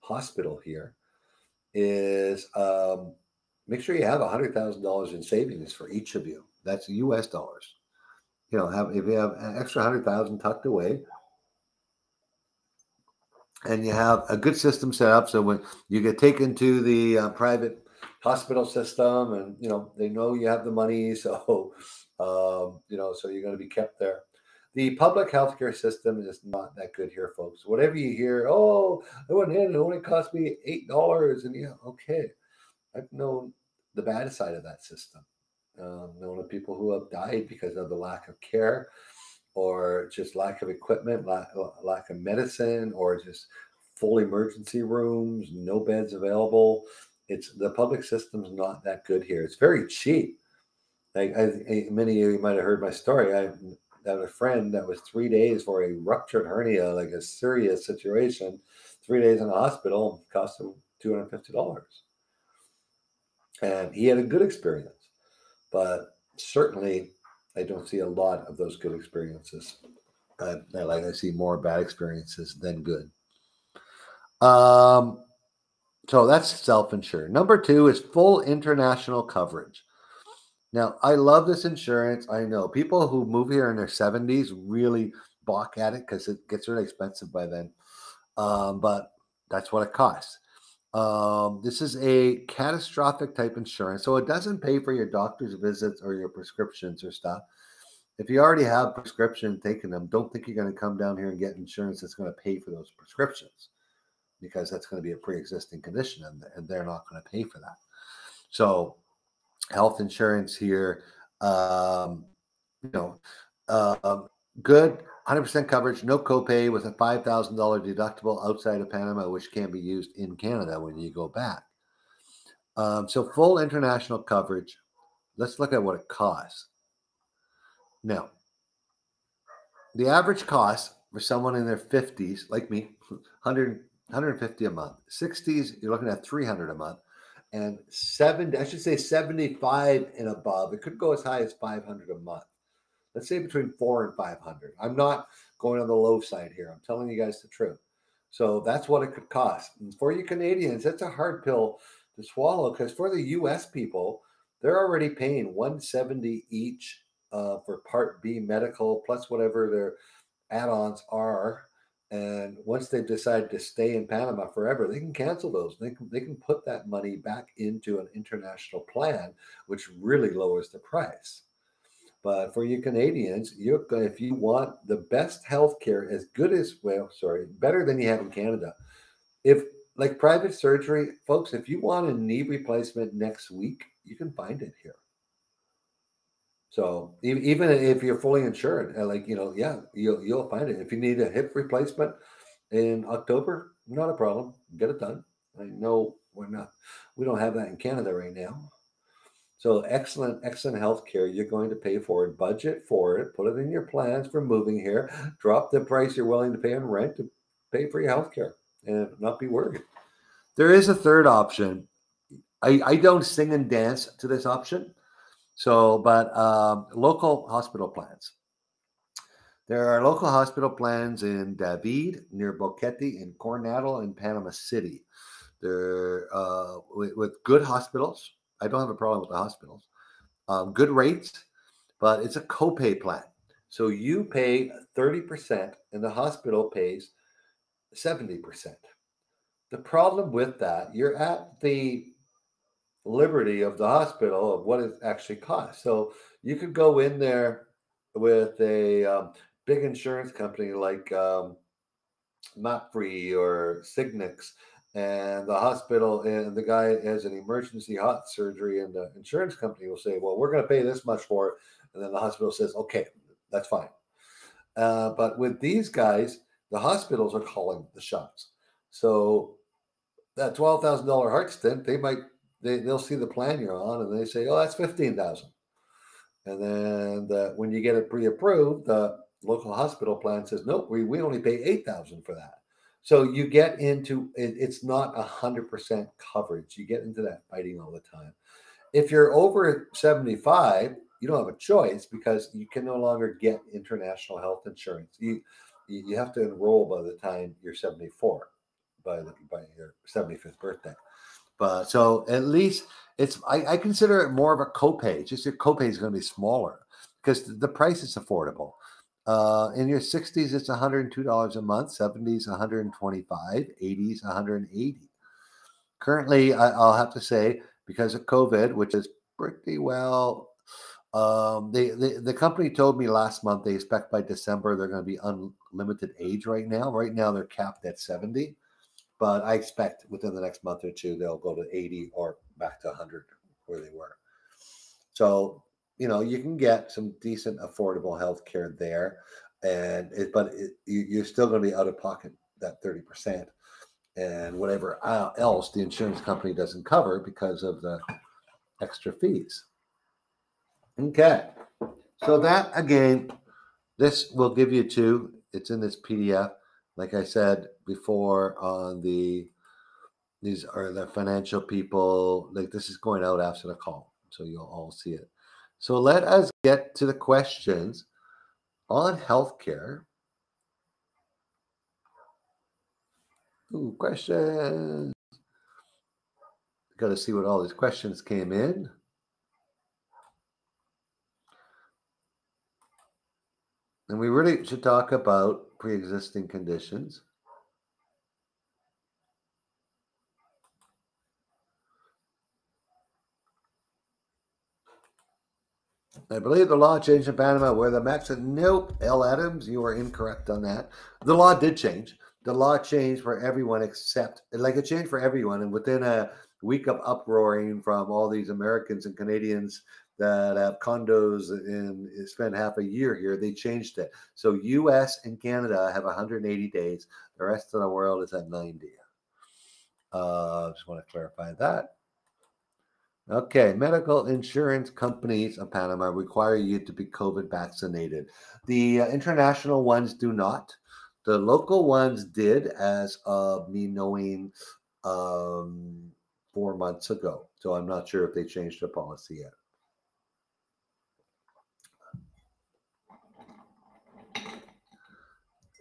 hospital here is make sure you have $100,000 in savings for each of you. That's U.S. dollars. If you have an extra 100,000 tucked away, and you have a good system set up, so when you get taken to the private hospital system, and they know you have the money, so so you're going to be kept there. The public healthcare system is not that good here, folks. Whatever you hear, oh, I went in, it only cost me $8, and okay. I've known the bad side of that system. Known of people who have died because of the lack of care, or just lack of equipment, lack of medicine, or just full emergency rooms, no beds available. It's the public system's not that good here. It's very cheap. Like many of you might have heard my story. I had a friend that was 3 days for a ruptured hernia, like a serious situation. 3 days in the hospital cost him $250, and he had a good experience. But certainly, I don't see a lot of those good experiences. I see more bad experiences than good. So that's self-insured. Number 2 is full international coverage. Now, I love this insurance. I know people who move here in their 70s really balk at it because it gets really expensive by then. But that's what it costs. This is a catastrophic type insurance, so it doesn't pay for your doctor's visits or your prescriptions or stuff. If you already have prescription taking them, don't think you're going to come down here and get insurance that's going to pay for those prescriptions, because that's going to be a pre-existing condition, and they're not going to pay for that. So health insurance here, good, 100% coverage, no copay, with a $5,000 deductible outside of Panama, which can be used in Canada when you go back. So full international coverage. Let's look at what it costs. Now, the average cost for someone in their 50s, like me, 150 a month. 60s, you're looking at $300 a month. And 75 and above, it could go as high as $500 a month. Let's say between $400 and $500. I'm not going on the low side here. I'm telling you guys the truth. So that's what it could cost. And for you Canadians, that's a hard pill to swallow, because for the U.S. people, they're already paying $170 each for Part B medical, plus whatever their add-ons are. And once they've decided to stay in Panama forever, they can cancel those. They can put that money back into an international plan, which really lowers the price. But for you Canadians, if you want the best healthcare, as good as, better than you have in Canada. If, like private surgery, folks, if you want a knee replacement next week, you can find it here. So even if you're fully insured, you'll find it. If you need a hip replacement in October, not a problem. Get it done. I know we don't have that in Canada right now. So excellent healthcare. You're going to pay for it. Budget for it. Put it in your plans for moving here. Drop the price you're willing to pay on rent to pay for your healthcare and not be worried. There is a third option. I don't sing and dance to this option. So, but local hospital plans. There are local hospital plans in David, near Boquete, in Coronado, and Panama City. They're with good hospitals. I don't have a problem with the hospitals. Good rates, but it's a copay plan. So you pay 30%, and the hospital pays 70%. The problem with that, you're at the liberty of the hospital of what it actually costs. So you could go in there with a big insurance company like MapFree or Signix, and the hospital and the guy has an emergency heart surgery, and the insurance company will say, "Well, we're going to pay this much for it," and then the hospital says, "Okay, that's fine." But with these guys, the hospitals are calling the shots. So that $12,000 heart stent, they'll see the plan you're on, and they say, "Oh, that's 15,000." And then when you get it pre-approved, the local hospital plan says, "Nope, we only pay 8,000 for that." So you get into it, it's not 100% coverage. You get into that fighting all the time. If you're over 75, you don't have a choice because you can no longer get international health insurance. You have to enroll by the time you're 74, by your 75th birthday. But so at least I consider it more of a copay. Just your copay is going to be smaller because the price is affordable. In your 60s, it's $102 a month, 70s, 125, 80s, 180. Currently, I'll have to say, because of COVID, which is pretty well, the company told me last month they expect by December they're going to be unlimited age right now. Right now, they're capped at 70. But I expect within the next month or two, they'll go to 80 or back to 100 where they were. So, you can get some decent, affordable health care there. But you're still going to be out of pocket that 30%. And whatever else the insurance company doesn't cover because of the extra fees. Okay. So that, again, this will give you two. It's in this PDF. Like I said before, these are the financial people. Like, this is going out after the call, so you'll all see it. So let us get to the questions on healthcare. Ooh, questions. Got to see what all these questions came in. And we really should talk about pre-existing conditions. I believe the law changed in Panama where the max said, nope, L. Adams, you are incorrect on that. The law did change. The law changed for everyone except, like, it changed for everyone. And within a week of uproaring from all these Americans and Canadians that have condos and spend half a year here, they changed it. So US and Canada have 180 days. The rest of the world is at 90. Just want to clarify that. Okay, medical insurance companies of Panama require you to be COVID vaccinated. The international ones do not. The local ones did, as of me knowing 4 months ago. So I'm not sure if they changed their policy yet.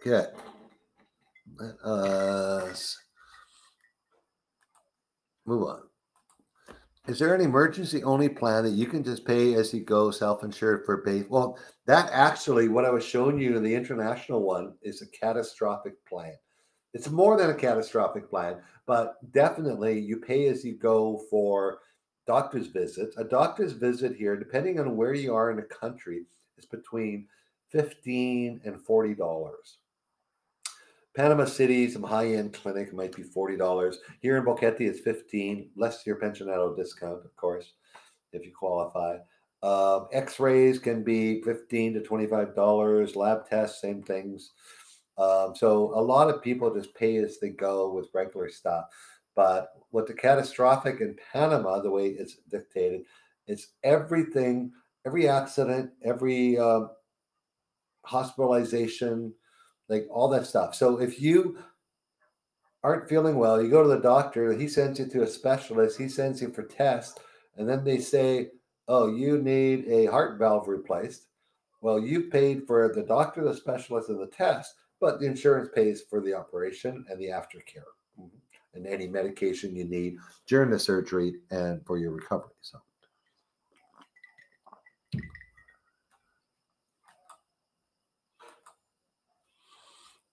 Okay. Let us move on. Is there an emergency only plan that you can just pay as you go, self-insured for base? Well, that actually, what I was showing you in the international one is a catastrophic plan. It's more than a catastrophic plan, but definitely you pay as you go for doctor's visits. A doctor's visit here, depending on where you are in the country, is between $15 and $40. Panama City, some high-end clinic might be $40. Here in Boquete, it's $15, less your pensionado discount, of course, if you qualify. X-rays can be $15 to $25. Lab tests, same things. So a lot of people just pay as they go with regular stuff. But what the catastrophic in Panama, the way it's dictated, it's everything, every accident, every hospitalization, like all that stuff. So if you aren't feeling well, you go to the doctor, he sends you to a specialist, he sends you for tests, and then they say, oh, you need a heart valve replaced. Well, you paid for the doctor, the specialist, and the test, but the insurance pays for the operation and the aftercare and any medication you need during the surgery and for your recovery. So.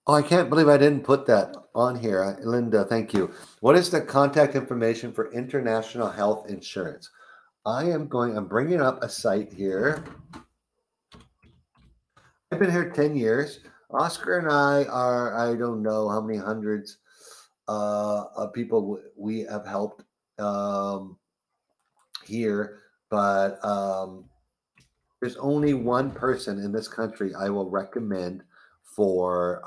Oh, I can't believe I didn't put that on here. Linda, thank you. What is the contact information for international health insurance? I'm bringing up a site here. I've been here 10 years. Oscar and I are, I don't know how many hundreds of people we have helped um, here, but there's only one person in this country I will recommend for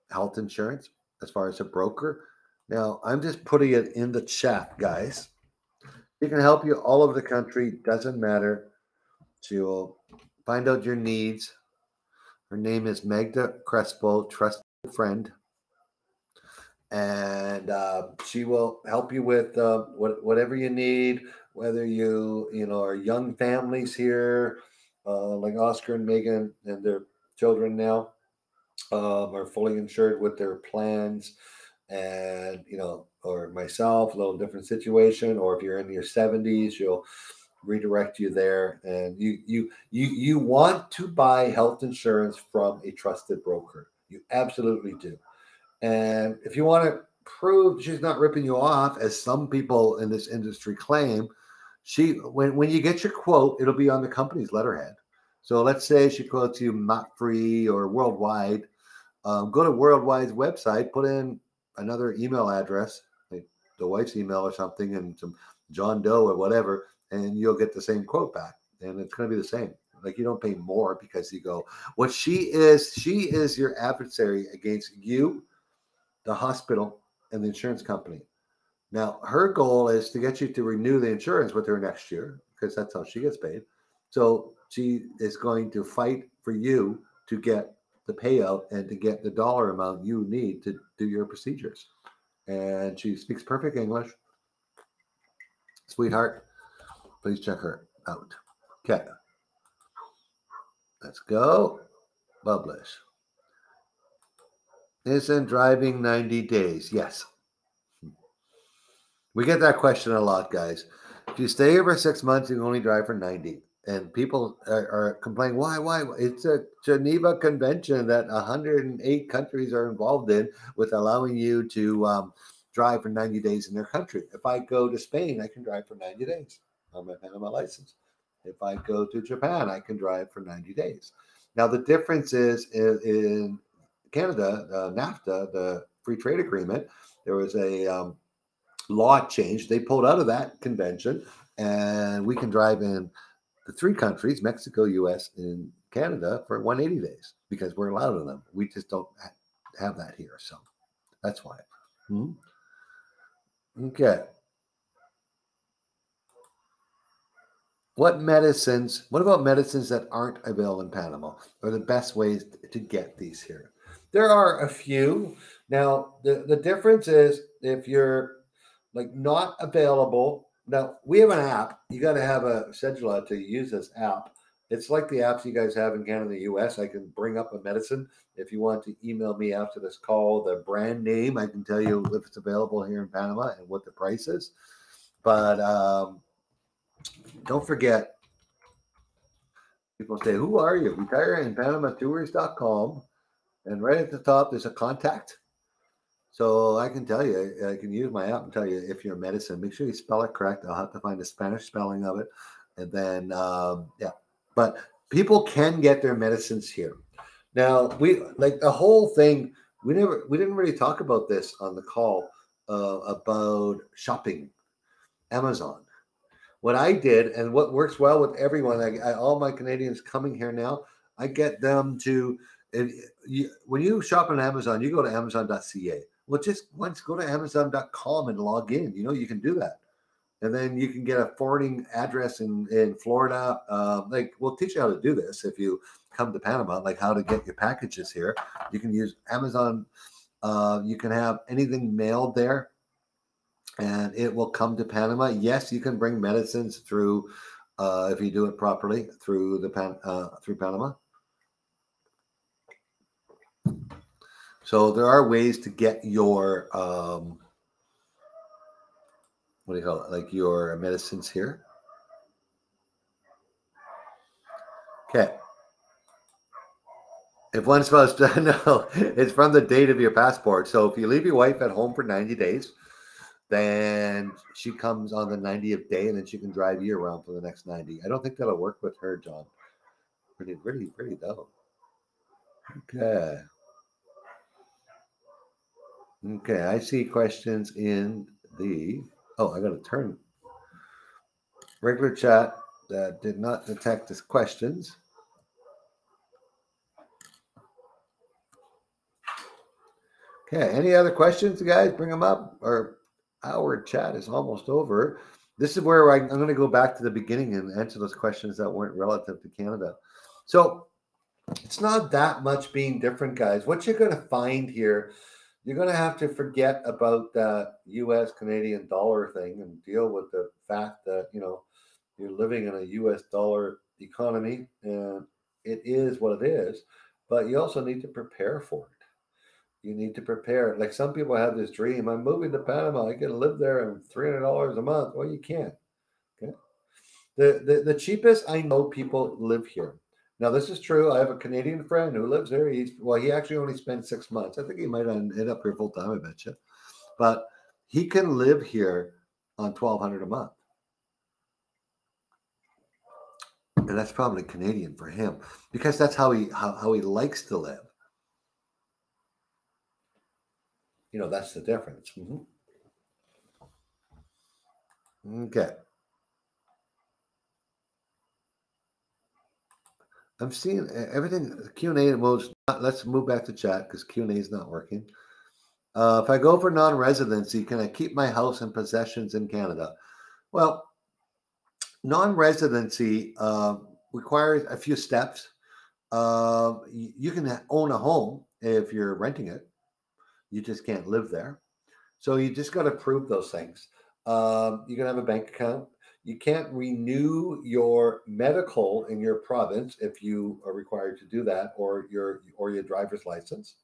health insurance as far as a broker. Now, I'm just putting it in the chat, guys. She can help you all over the country, doesn't matter. She'll find out your needs. Her name is Magda Crespo, trusted friend, and she will help you with whatever you need. Whether you are young families here, like Oscar and Megan and their children now, are fully insured with their plans, and or myself, a little different situation. Or if you're in your 70s, you'll redirect you there, and you want to buy health insurance from a trusted broker. You absolutely do. And if you want to prove she's not ripping you off, as some people in this industry claim, when you get your quote, it'll be on the company's letterhead. So let's say she quotes you not free or worldwide. Go to Worldwide's website, put in another email address, like the wife's email or something, and some John Doe or whatever, and you'll get the same quote back. And it's going to be the same. Like, you don't pay more because you go, what she is your adversary against you, the hospital, and the insurance company. Now, her goal is to get you to renew the insurance with her next year because that's how she gets paid. So she is going to fight for you to get the payout and to get the dollar amount you need to do your procedures. And she speaks perfect English. Sweetheart, please check her out. Okay, let's go. Publish. Isn't driving 90 days? Yes. We get that question a lot, guys. If you stay over 6 months, you can only drive for 90. And people are complaining, why? It's a Geneva Convention that 108 countries are involved in with allowing you to drive for 90 days in their country. If I go to Spain, I can drive for 90 days on my Panama license. If I go to Japan, I can drive for 90 days. Now, the difference is in Canada, NAFTA, the free trade agreement, there was a law change. They pulled out of that convention, and we can drive in the three countries, Mexico, US, and Canada, for 180 days because we're allowed in them. We just don't have that here. So that's why. Hmm? Okay. What about medicines that aren't available in Panama? Are the best ways to get these here? There are a few. Now, the difference is if you're like not available. Now, we have an app. You got to have a cedula to use this app. It's like the apps you guys have in Canada and the US. I can bring up a medicine. If you want to email me after this call, the brand name, I can tell you if it's available here in Panama and what the price is. But don't forget, people say, who are you? Retireandpanamatours.com. And right at the top, there's a contact. So I can tell you, I can use my app and tell you if your medicine. Make sure you spell it correct. I'll have to find a Spanish spelling of it, and then yeah. But people can get their medicines here. Now we like the whole thing. We didn't really talk about this on the call about shopping, Amazon. What I did and what works well with everyone, all my Canadians coming here now, I get them to, when you shop on Amazon, you go to Amazon.ca. Well, just once go to Amazon.com and log in. You can do that. And then you can get a forwarding address in Florida. Like, we'll teach you how to do this if you come to Panama, like how to get your packages here. You can use Amazon. You can have anything mailed there and it will come to Panama. Yes, you can bring medicines through if you do it properly through through Panama. So there are ways to get your what do you call it? Like your medicines here. Okay. If one's supposed to know, it's from the date of your passport. So if you leave your wife at home for 90 days, then she comes on the 90th day and then she can drive you around for the next 90. I don't think that'll work with her, John. Pretty though. Okay. Okay. I see questions in the. Oh, I got to turn regular chat that did not detect as questions. Okay. Any other questions, guys? Bring them up. Our chat is almost over. This is where I'm going to go back to the beginning and answer those questions that weren't relative to Canada. So it's not that much being different, guys. What you're going to find here, you're going to have to forget about that US Canadian dollar thing and deal with the fact that, you're living in a US dollar economy and it is what it is, but you also need to prepare for it. You need to prepare. Like some people have this dream, I'm moving to Panama, I can live there and $300 a month. Well, you can't. Okay. The cheapest I know people live here. Now this is true. I have a Canadian friend who lives here. He actually only spent 6 months. I think he might end up here full time. I bet you, but he can live here on $1,200 a month, and that's probably Canadian for him because that's how he likes to live. That's the difference. Okay. I'm seeing everything. Q&A modes. Let's move back to chat because Q&A is not working. If I go for non-residency, can I keep my house and possessions in Canada? Well, non-residency requires a few steps. You can own a home if you're renting it. You just can't live there. So you just got to prove those things. You can have a bank account. You can't renew your medical in your province if you are required to do that, or your driver's license.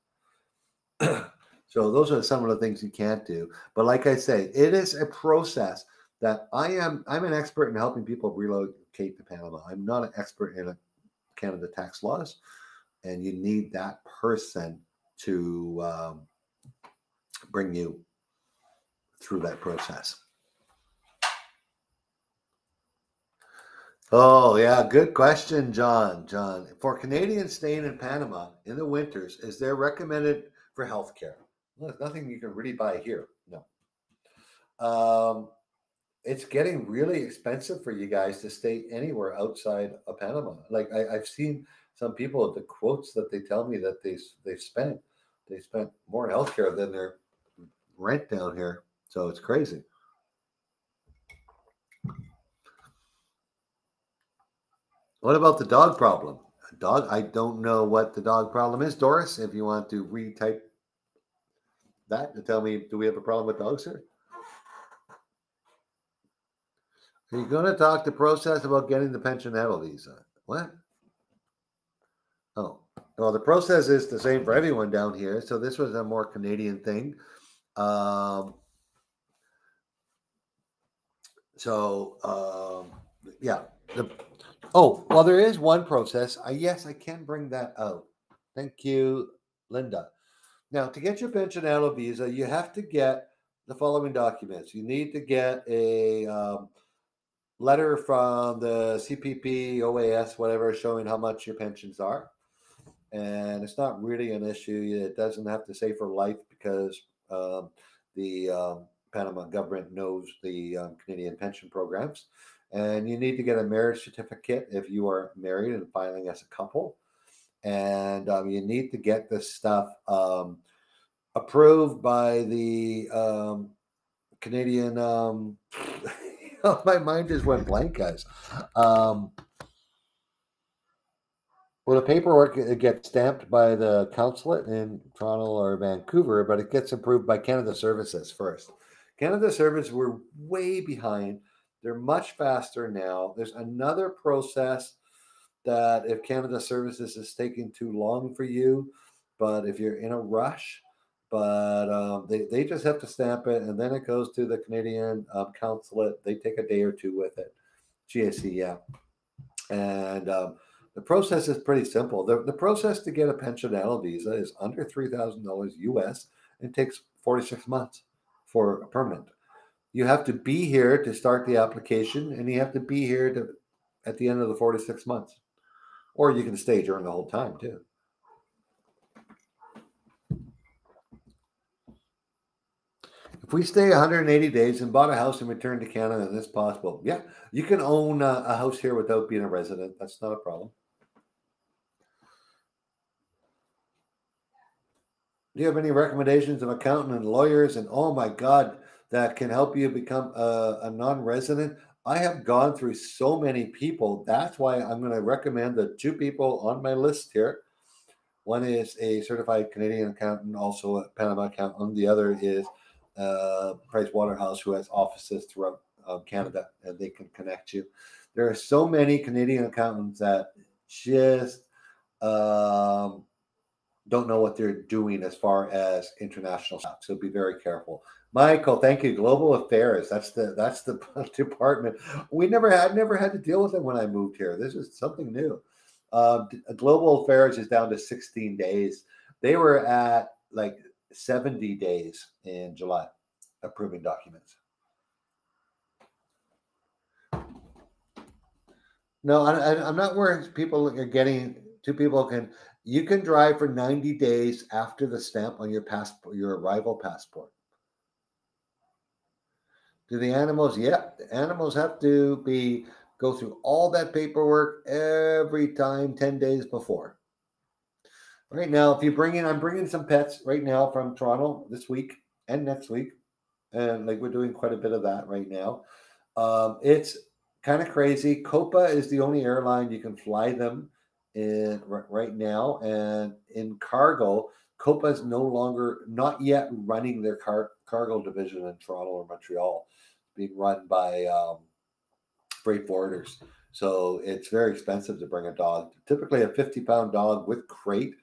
So those are some of the things you can't do. But like I say, it is a process that I'm an expert in helping people relocate to Panama. I'm not an expert in Canada tax laws, and you need that person to bring you through that process. Oh, yeah, good question, John. John, for Canadians staying in Panama in the winters, is there recommended for healthcare? Well, there's nothing you can really buy here. No. It's getting really expensive for you guys to stay anywhere outside of Panama. Like I've seen some people, the quotes that they tell me that they spent more in healthcare than their rent down here. So it's crazy. What about the dog problem? Dog, I don't know what the dog problem is. Doris, if you want to retype that to tell me, do we have a problem with dogs here? Are you going to talk to process about getting the pensionable visa? What? Oh, well, the process is the same for everyone down here. So this was a more Canadian thing. Yeah. Well, there is one process. Yes, I can bring that out. Thank you, Linda. Now, to get your pensionable visa, you have to get the following documents. You need to get a letter from the CPP, OAS, whatever, showing how much your pensions are. And it's not really an issue. It doesn't have to say for life because the Panama government knows the Canadian pension programs. And you need to get a marriage certificate if you are married and filing as a couple. And you need to get this stuff approved by the Canadian. My mind just went blank, guys. Well, the paperwork it gets stamped by the consulate in Toronto or Vancouver, but it gets approved by Canada Services first. Canada Services were way behind. They're much faster now. There's another process that if Canada Services is taking too long for you, but if you're in a rush, but they just have to stamp it and then it goes to the Canadian consulate. They take a day or two with it. GSC, yeah. And The process is pretty simple. The process to get a pensional visa is under $3,000 US and takes 46 months for a permanent. You have to be here to start the application, and you have to be here to at the end of the 46 months. Or you can stay during the whole time too. If we stay 180 days and bought a house and returned to Canada, and it's possible. Yeah, you can own a house here without being a resident. That's not a problem. Do you have any recommendations of accountant and lawyers? And oh my God, that can help you become a non-resident. I have gone through so many people. That's why I'm going to recommend the two people on my list here. One is a certified Canadian accountant, also a Panama accountant. The other is Price Waterhouse, who has offices throughout Canada, and they can connect you. There are so many Canadian accountants that just don't know what they're doing as far as international stuff. So be very careful. Michael, thank you. Global Affairs. That's the department. Never had to deal with it when I moved here. This is something new. Global Affairs is down to 16 days. They were at like 70 days in July approving documents. No, I'm not worried. People are getting two people can. You can drive for 90 days after the stamp on your passport, your arrival passport. Do the animals? Yeah, the animals have to go through all that paperwork every time 10 days before. Right now, if you I'm bringing some pets right now from Toronto this week and next week, and like we're doing quite a bit of that right now. It's kind of crazy. Copa is the only airline you can fly them in right now, and in cargo, Copa is no longer not yet running their cargo division in Toronto or Montreal. It's being run by freight forwarders. So it's very expensive to bring a dog. Typically, a 50-pound dog with crate.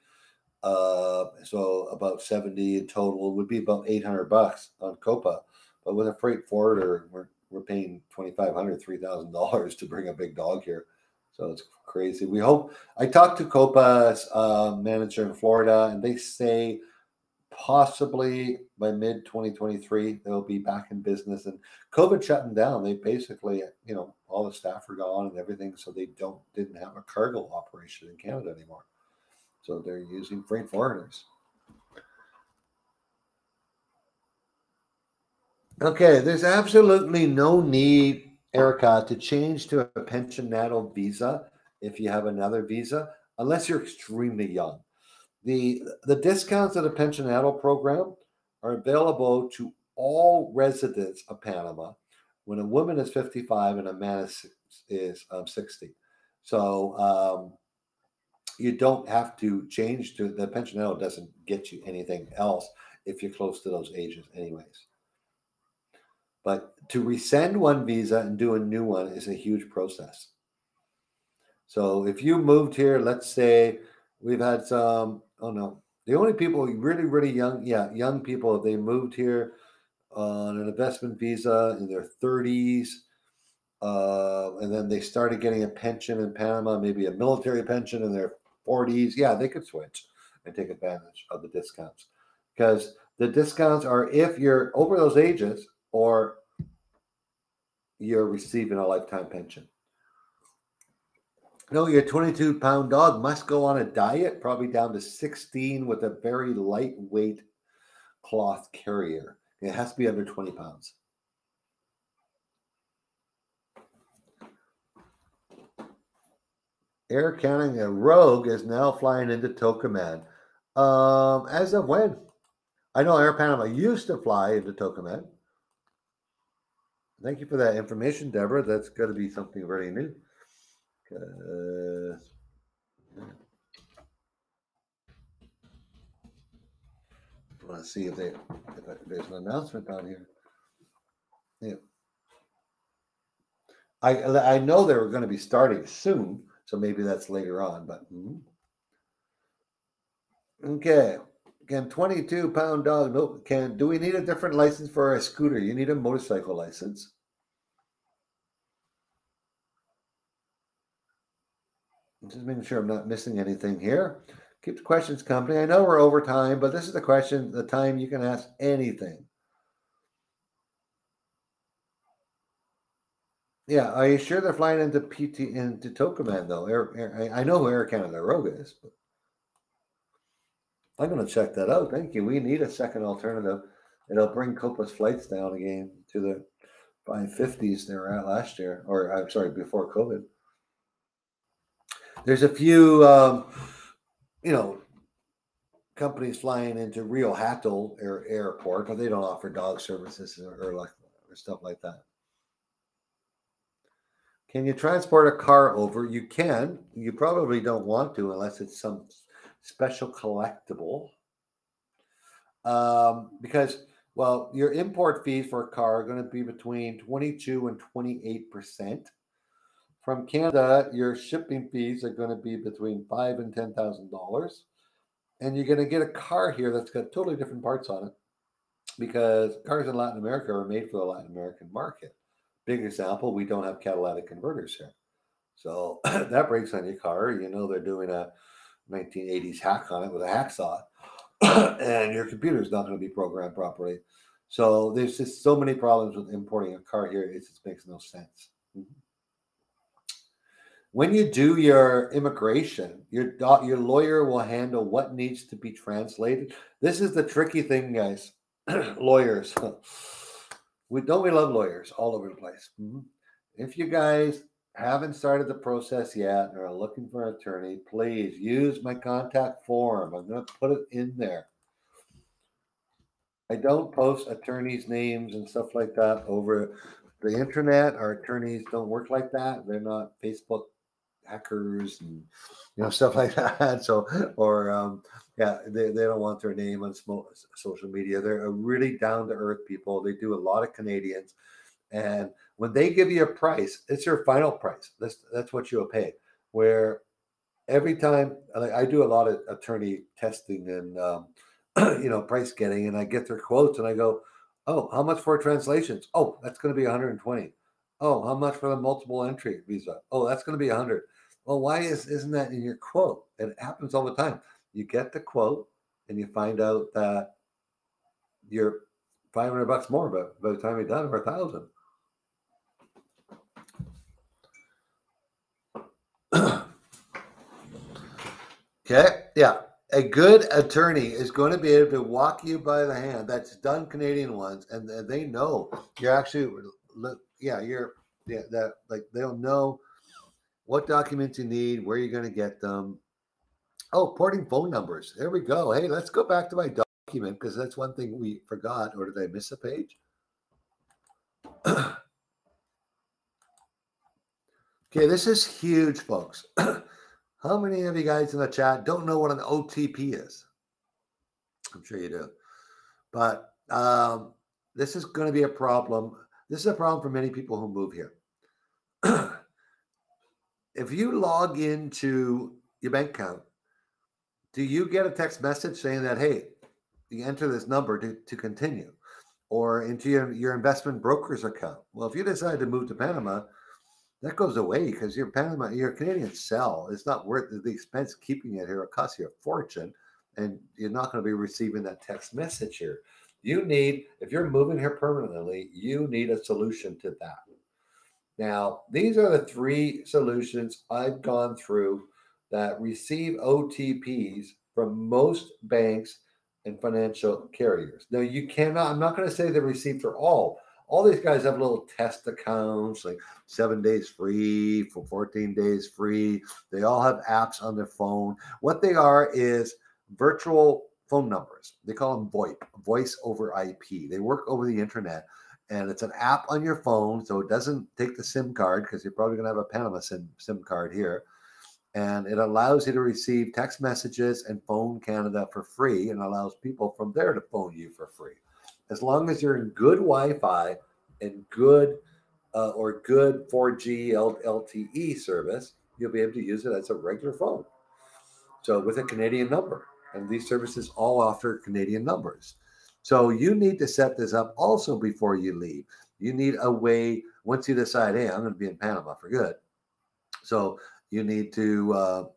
So about 70 in total would be about $800 on Copa. But with a freight forwarder, we're paying $2,500, $3,000 to bring a big dog here. So it's crazy. We hope. I talked to Copa's manager in Florida, and they say possibly by mid 2023 they'll be back in business. And COVID shut them down. They basically, all the staff are gone and everything, so they didn't have a cargo operation in Canada anymore. So they're using freight forwarders. Okay, there's absolutely no need, Erica, to change to a pensionato visa if you have another visa, unless you're extremely young. The discounts of the pensionato program are available to all residents of Panama when a woman is 55 and a man is 60. So you don't have to change to the pensionato. Doesn't get you anything else if you're close to those ages, anyways. But to rescind one visa and do a new one is a huge process. So if you moved here, let's say we've had some, oh no, the only people really, really young, young people, they moved here on an investment visa in their 30s, and then they started getting a pension in Panama, maybe a military pension in their 40s. Yeah, they could switch and take advantage of the discounts, because the discounts are if you're over those ages or you're receiving a lifetime pension. No, your 22-pound dog must go on a diet, probably down to 16 with a very lightweight cloth carrier. It has to be under 20 pounds. Air Canada Rogue is now flying into Tocumen. As of when? I know Air Panama used to fly into Tocumen. Thank you for that information, Deborah. That's got to be something very new. I want to see if there's an announcement down here. Yeah. I know they were going to be starting soon, so maybe that's later on. But okay, again, 22-pound dog. Nope. Do we need a different license for a scooter? You need a motorcycle license. Just making sure I'm not missing anything here. Keep the questions company. I know we're over time, but this is the time you can ask anything. Yeah, are you sure they're flying into into Tokaman though? I know who Air Canada Rogue is, but I'm going to check that out. Thank you. We need a second alternative. It'll bring Copa's flights down again to the 550s they were at last year, or I'm sorry, before COVID. There's a few, you know, companies flying into Rio Hato Airport, but they don't offer dog services or stuff like that. Can you transport a car over? You can. You probably don't want to unless it's some special collectible. Because, well, your import fees for a car are going to be between 22 and 28%. From Canada, your shipping fees are going to be between $5,000 and $10,000. And you're going to get a car here that's got totally different parts on it because cars in Latin America are made for the Latin American market. Big example, we don't have catalytic converters here. So that breaks on your car. You know they're doing a 1980s hack on it with a hacksaw, and your computer's not going to be programmed properly. So there's just so many problems with importing a car here. It just makes no sense. Mm-hmm. When you do your immigration, your lawyer will handle what needs to be translated. This is the tricky thing, guys. Lawyers. We love lawyers all over the place. Mm-hmm. If you guys haven't started the process yet or are looking for an attorney, please use my contact form. I'm going to put it in there. I don't post attorneys' names and stuff like that over the internet. Our attorneys don't work like that. They're not Facebook hackers and stuff like that. So, or yeah, they don't want their name on social media. They're a really down to earth people. They do a lot of Canadians, and when they give you a price, it's your final price. That's what you'll pay. Where every time I do a lot of attorney testing and price getting, and I get their quotes, and I go, "Oh, how much for translations? Oh, that's going to be 120. Oh, how much for the multiple entry visa? Oh, that's going to be 100. Well, why isn't that in your quote? And it happens all the time. You get the quote, and you find out that you're $500 more, but by the time you're done, or 1,000. Okay, yeah. A good attorney is going to be able to walk you by the hand. That's done Canadian ones, and they know you're actually, they'll know what documents you need, where you're going to get them. Oh, porting phone numbers. There we go. Hey, let's go back to my document because that's one thing we forgot, or did I miss a page? Okay, this is huge, folks. How many of you guys in the chat don't know what an OTP is? I'm sure you do. But this is going to be a problem. This is a problem for many people who move here. If you log into your bank account, do you get a text message saying that, hey, you enter this number to continue? Or into your investment broker's account? Well, if you decide to move to Panama, that goes away because your Canadian cell is not worth the expense keeping it here. It costs you a fortune, and you're not going to be receiving that text message here. If you're moving here permanently, you need a solution to that. Now, these are the three solutions I've gone through that receive OTPs from most banks and financial carriers. Now, I'm not going to say they receive for all. All these guys have little test accounts, like 7 days free, for 14 days free. They all have apps on their phone. What they are is virtual phone numbers. They call them VoIP, voice over IP. They work over the internet, and it's an app on your phone, so it doesn't take the SIM card because you're probably going to have a Panama SIM card here. And it allows you to receive text messages and phone Canada for free, and allows people from there to phone you for free. As long as you're in good Wi-Fi and good 4G LTE service, you'll be able to use it as a regular phone. So with a Canadian number, and these services all offer Canadian numbers. So you need to set this up also before you leave. You need a way, once you decide, hey, I'm going to be in Panama for good. So You need to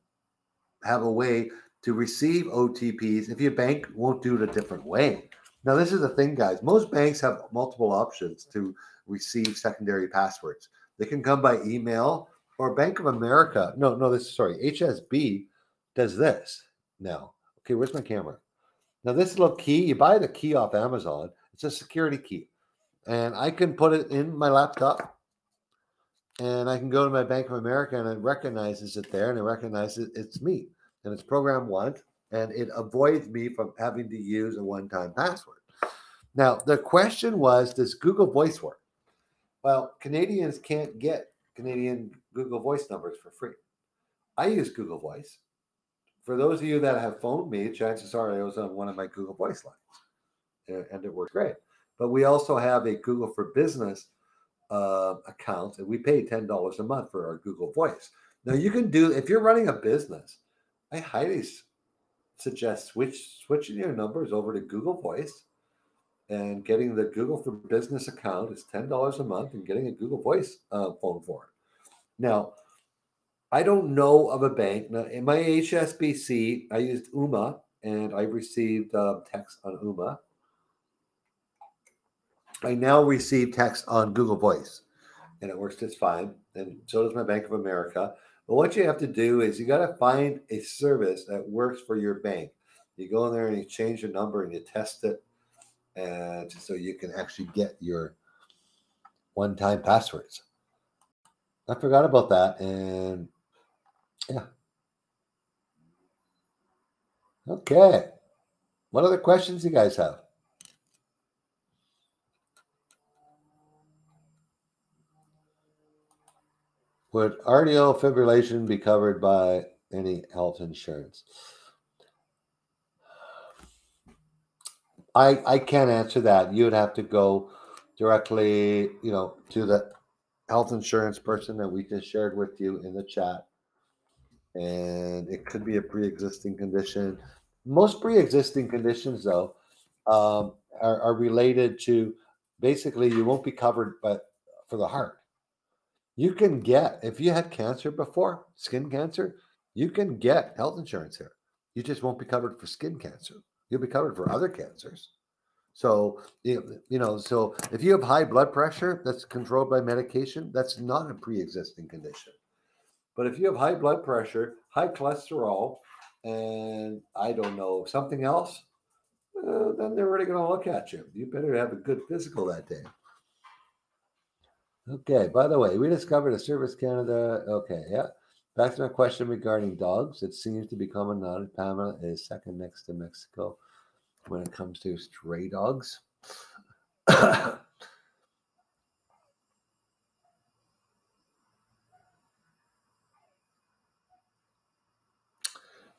have a way to receive OTPs if your bank won't do it a different way. Now, this is the thing, guys. Most banks have multiple options to receive secondary passwords. They can come by email or Bank of America. No, this sorry, HSB does this now. Okay, where's my camera? Now, this little key, you buy the key off Amazon. It's a security key. And I can put it in my laptop and I can go to my Bank of America and it recognizes it there and it recognizes it's me. And it's program one and it avoids me from having to use a one-time password. Now, the question was, does Google Voice work? Well, Canadians can't get Canadian Google Voice numbers for free. I use Google Voice. For those of you that have phoned me, chances are I was on one of my Google Voice lines and it worked great. But we also have a Google for Business account and we pay $10 a month for our Google Voice. Now, you can do, if you're running a business, I highly suggest switching your numbers over to Google Voice and getting the Google for Business account is $10 a month and getting a Google Voice phone for it. Now, I don't know of a bank. Now, in my HSBC, I used UMA and I received text on UMA. I now receive text on Google Voice and it works just fine. And so does my Bank of America. But what you have to do is you got to find a service that works for your bank. You go in there and you change your number and you test it, and so you can actually get your one-time passwords. I forgot about that, and yeah. Okay. What other questions you guys have? Would RDO fibrillation be covered by any health insurance? I can't answer that. You would have to go directly, to the health insurance person that we just shared with you in the chat. And it could be a pre-existing condition. Most pre-existing conditions, though, are related to basically you won't be covered, but for the heart. You can get, if you had cancer before, skin cancer, you can get health insurance here. You just won't be covered for skin cancer. You'll be covered for other cancers. So, so if you have high blood pressure that's controlled by medication, that's not a pre-existing condition. But if you have high blood pressure, high cholesterol, and I don't know, something else, then they're already going to look at you. You better have a good physical that day. Okay, by the way, we discovered a Service Canada. Okay, yeah. Back to my question regarding dogs. It seems to be common knowledge Panama is second next to Mexico when it comes to stray dogs.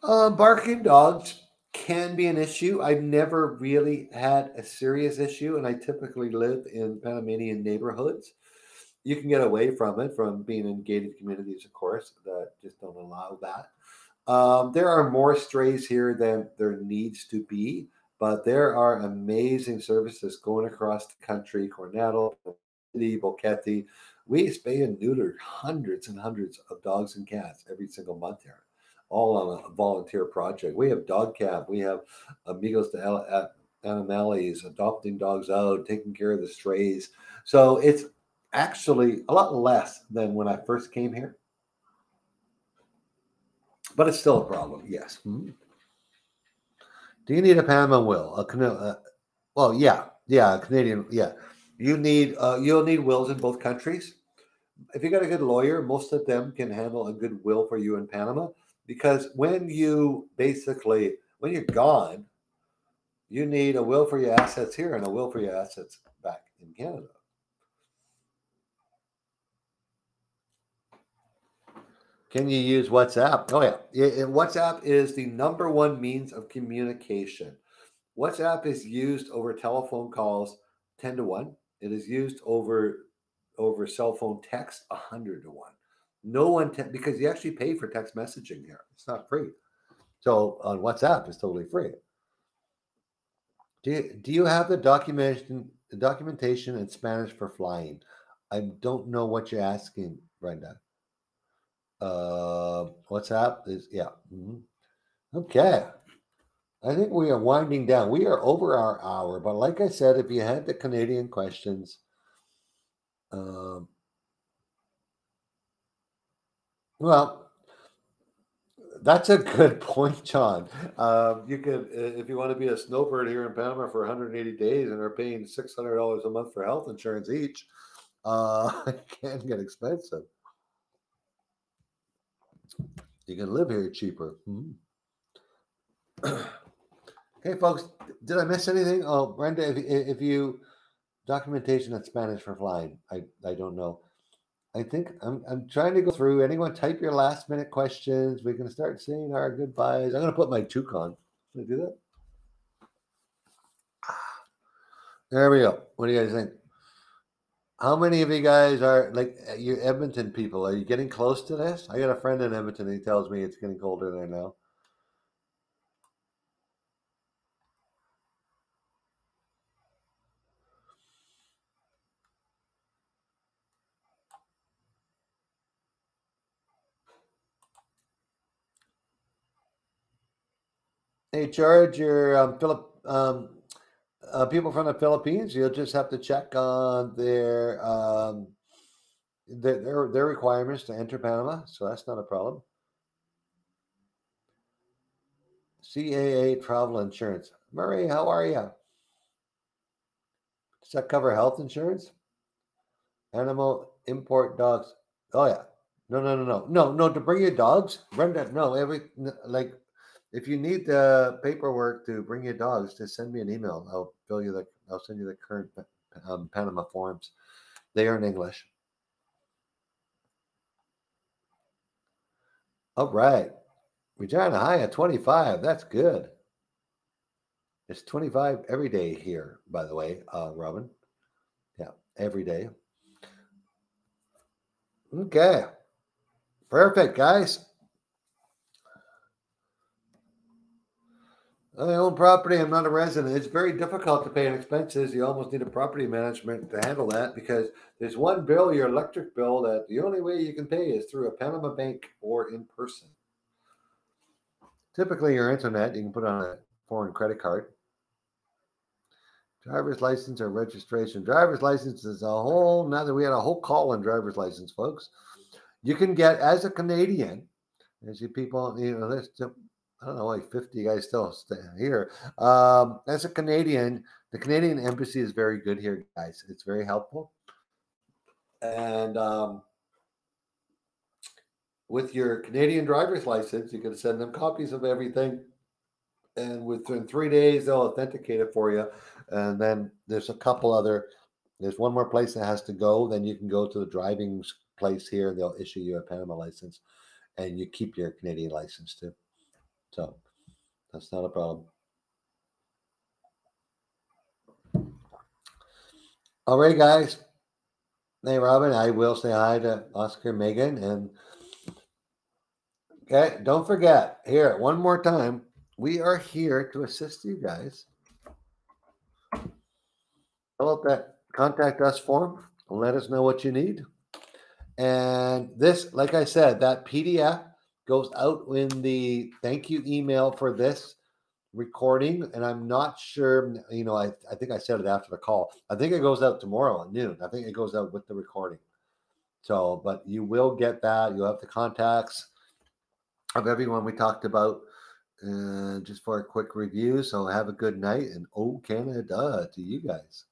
Barking dogs can be an issue. I've never really had a serious issue, and I typically live in Panamanian neighborhoods. You can get away from it from being in gated communities, of course, that just don't allow that. There are more strays here than there needs to be, but there are amazing services going across the country. Coronado, Boquete. We spay and neuter hundreds and hundreds of dogs and cats every single month here, all on a volunteer project. We have dog camp. We have Amigos de Animales, adopting dogs out, taking care of the strays. So it's actually a lot less than when I first came here, but it's still a problem. Yes. Mm-hmm. Do you need a Panama will? Well, yeah, Canadian, yeah. You'll need wills in both countries. If you got a good lawyer, most of them can handle a good will for you in Panama because when you're gone, you need a will for your assets here and a will for your assets back in Canada. Can you use WhatsApp? Oh, yeah. WhatsApp is the number one means of communication. WhatsApp is used over telephone calls 10 to 1. It is used over cell phone text 100 to 1. No one, because you actually pay for text messaging here. It's not free. So on WhatsApp, it's totally free. Do you have the documentation in Spanish for flying? I don't know what you're asking, Brenda. WhatsApp is, yeah. Okay. I think we are winding down. We are over our hour, but like I said, if you had the Canadian questions, um, well, that's a good point, John. You could, if you want to be a snowbird here in Panama for 180 days and are paying $600 a month for health insurance each, it can get expensive. You can live here cheaper. Okay, folks, did I miss anything? Oh, Brenda, if you documentation in Spanish for flying, I don't know. I think I'm trying to go through. Anyone type your last minute questions? We can start saying our goodbyes. I'm going to put my toque on. Can I do that? There we go. What do you guys think? How many of you guys are like you Edmonton people? Are you getting close to this? I got a friend in Edmonton. He tells me it's getting colder there now. Hey, George, you're people from the Philippines. You'll just have to check on their requirements to enter Panama, so that's not a problem. CAA travel insurance. Murray, how are you? Does that cover health insurance? Animal import dogs. Oh yeah. No. To bring your dogs, Brenda. No, like if you need the paperwork to bring your dogs, just send me an email. I'll send you the current Panama forms. They are in English. All right. Regina high at 25. That's good. It's 25 every day here, by the way, Robin. Yeah, every day. Okay. Perfect, guys. I own property. I'm not a resident. It's very difficult to pay in expenses. You almost need a property management to handle that because there's one bill, your electric bill, that the only way you can pay is through a Panama bank or in person. Typically, your internet, you can put on a foreign credit card. Driver's license or registration. Driver's license is a whole nother. We had a whole call on driver's license, folks. You can get as a Canadian, as you people, there's I don't know, like 50 guys still here. As a Canadian, the Canadian embassy is very good here, guys. It's very helpful. And with your Canadian driver's license, you can send them copies of everything. And within 3 days, they'll authenticate it for you. And then there's there's one more place that has to go. Then you can go to the driving place here, and they'll issue you a Panama license. And you keep your Canadian license too. So that's not a problem. All right, guys. Hey, Robin, I will say hi to Oscar, Megan, and okay, don't forget here one more time. We are here to assist you guys. Fill out that contact us form. Let us know what you need. And this, like I said, that PDF goes out in the thank you email for this recording. And I'm not sure, I think I said it after the call. I think it goes out tomorrow at noon. I think it goes out with the recording. So, but you will get that. You'll have the contacts of everyone we talked about just for a quick review. So have a good night and oh Canada to you guys.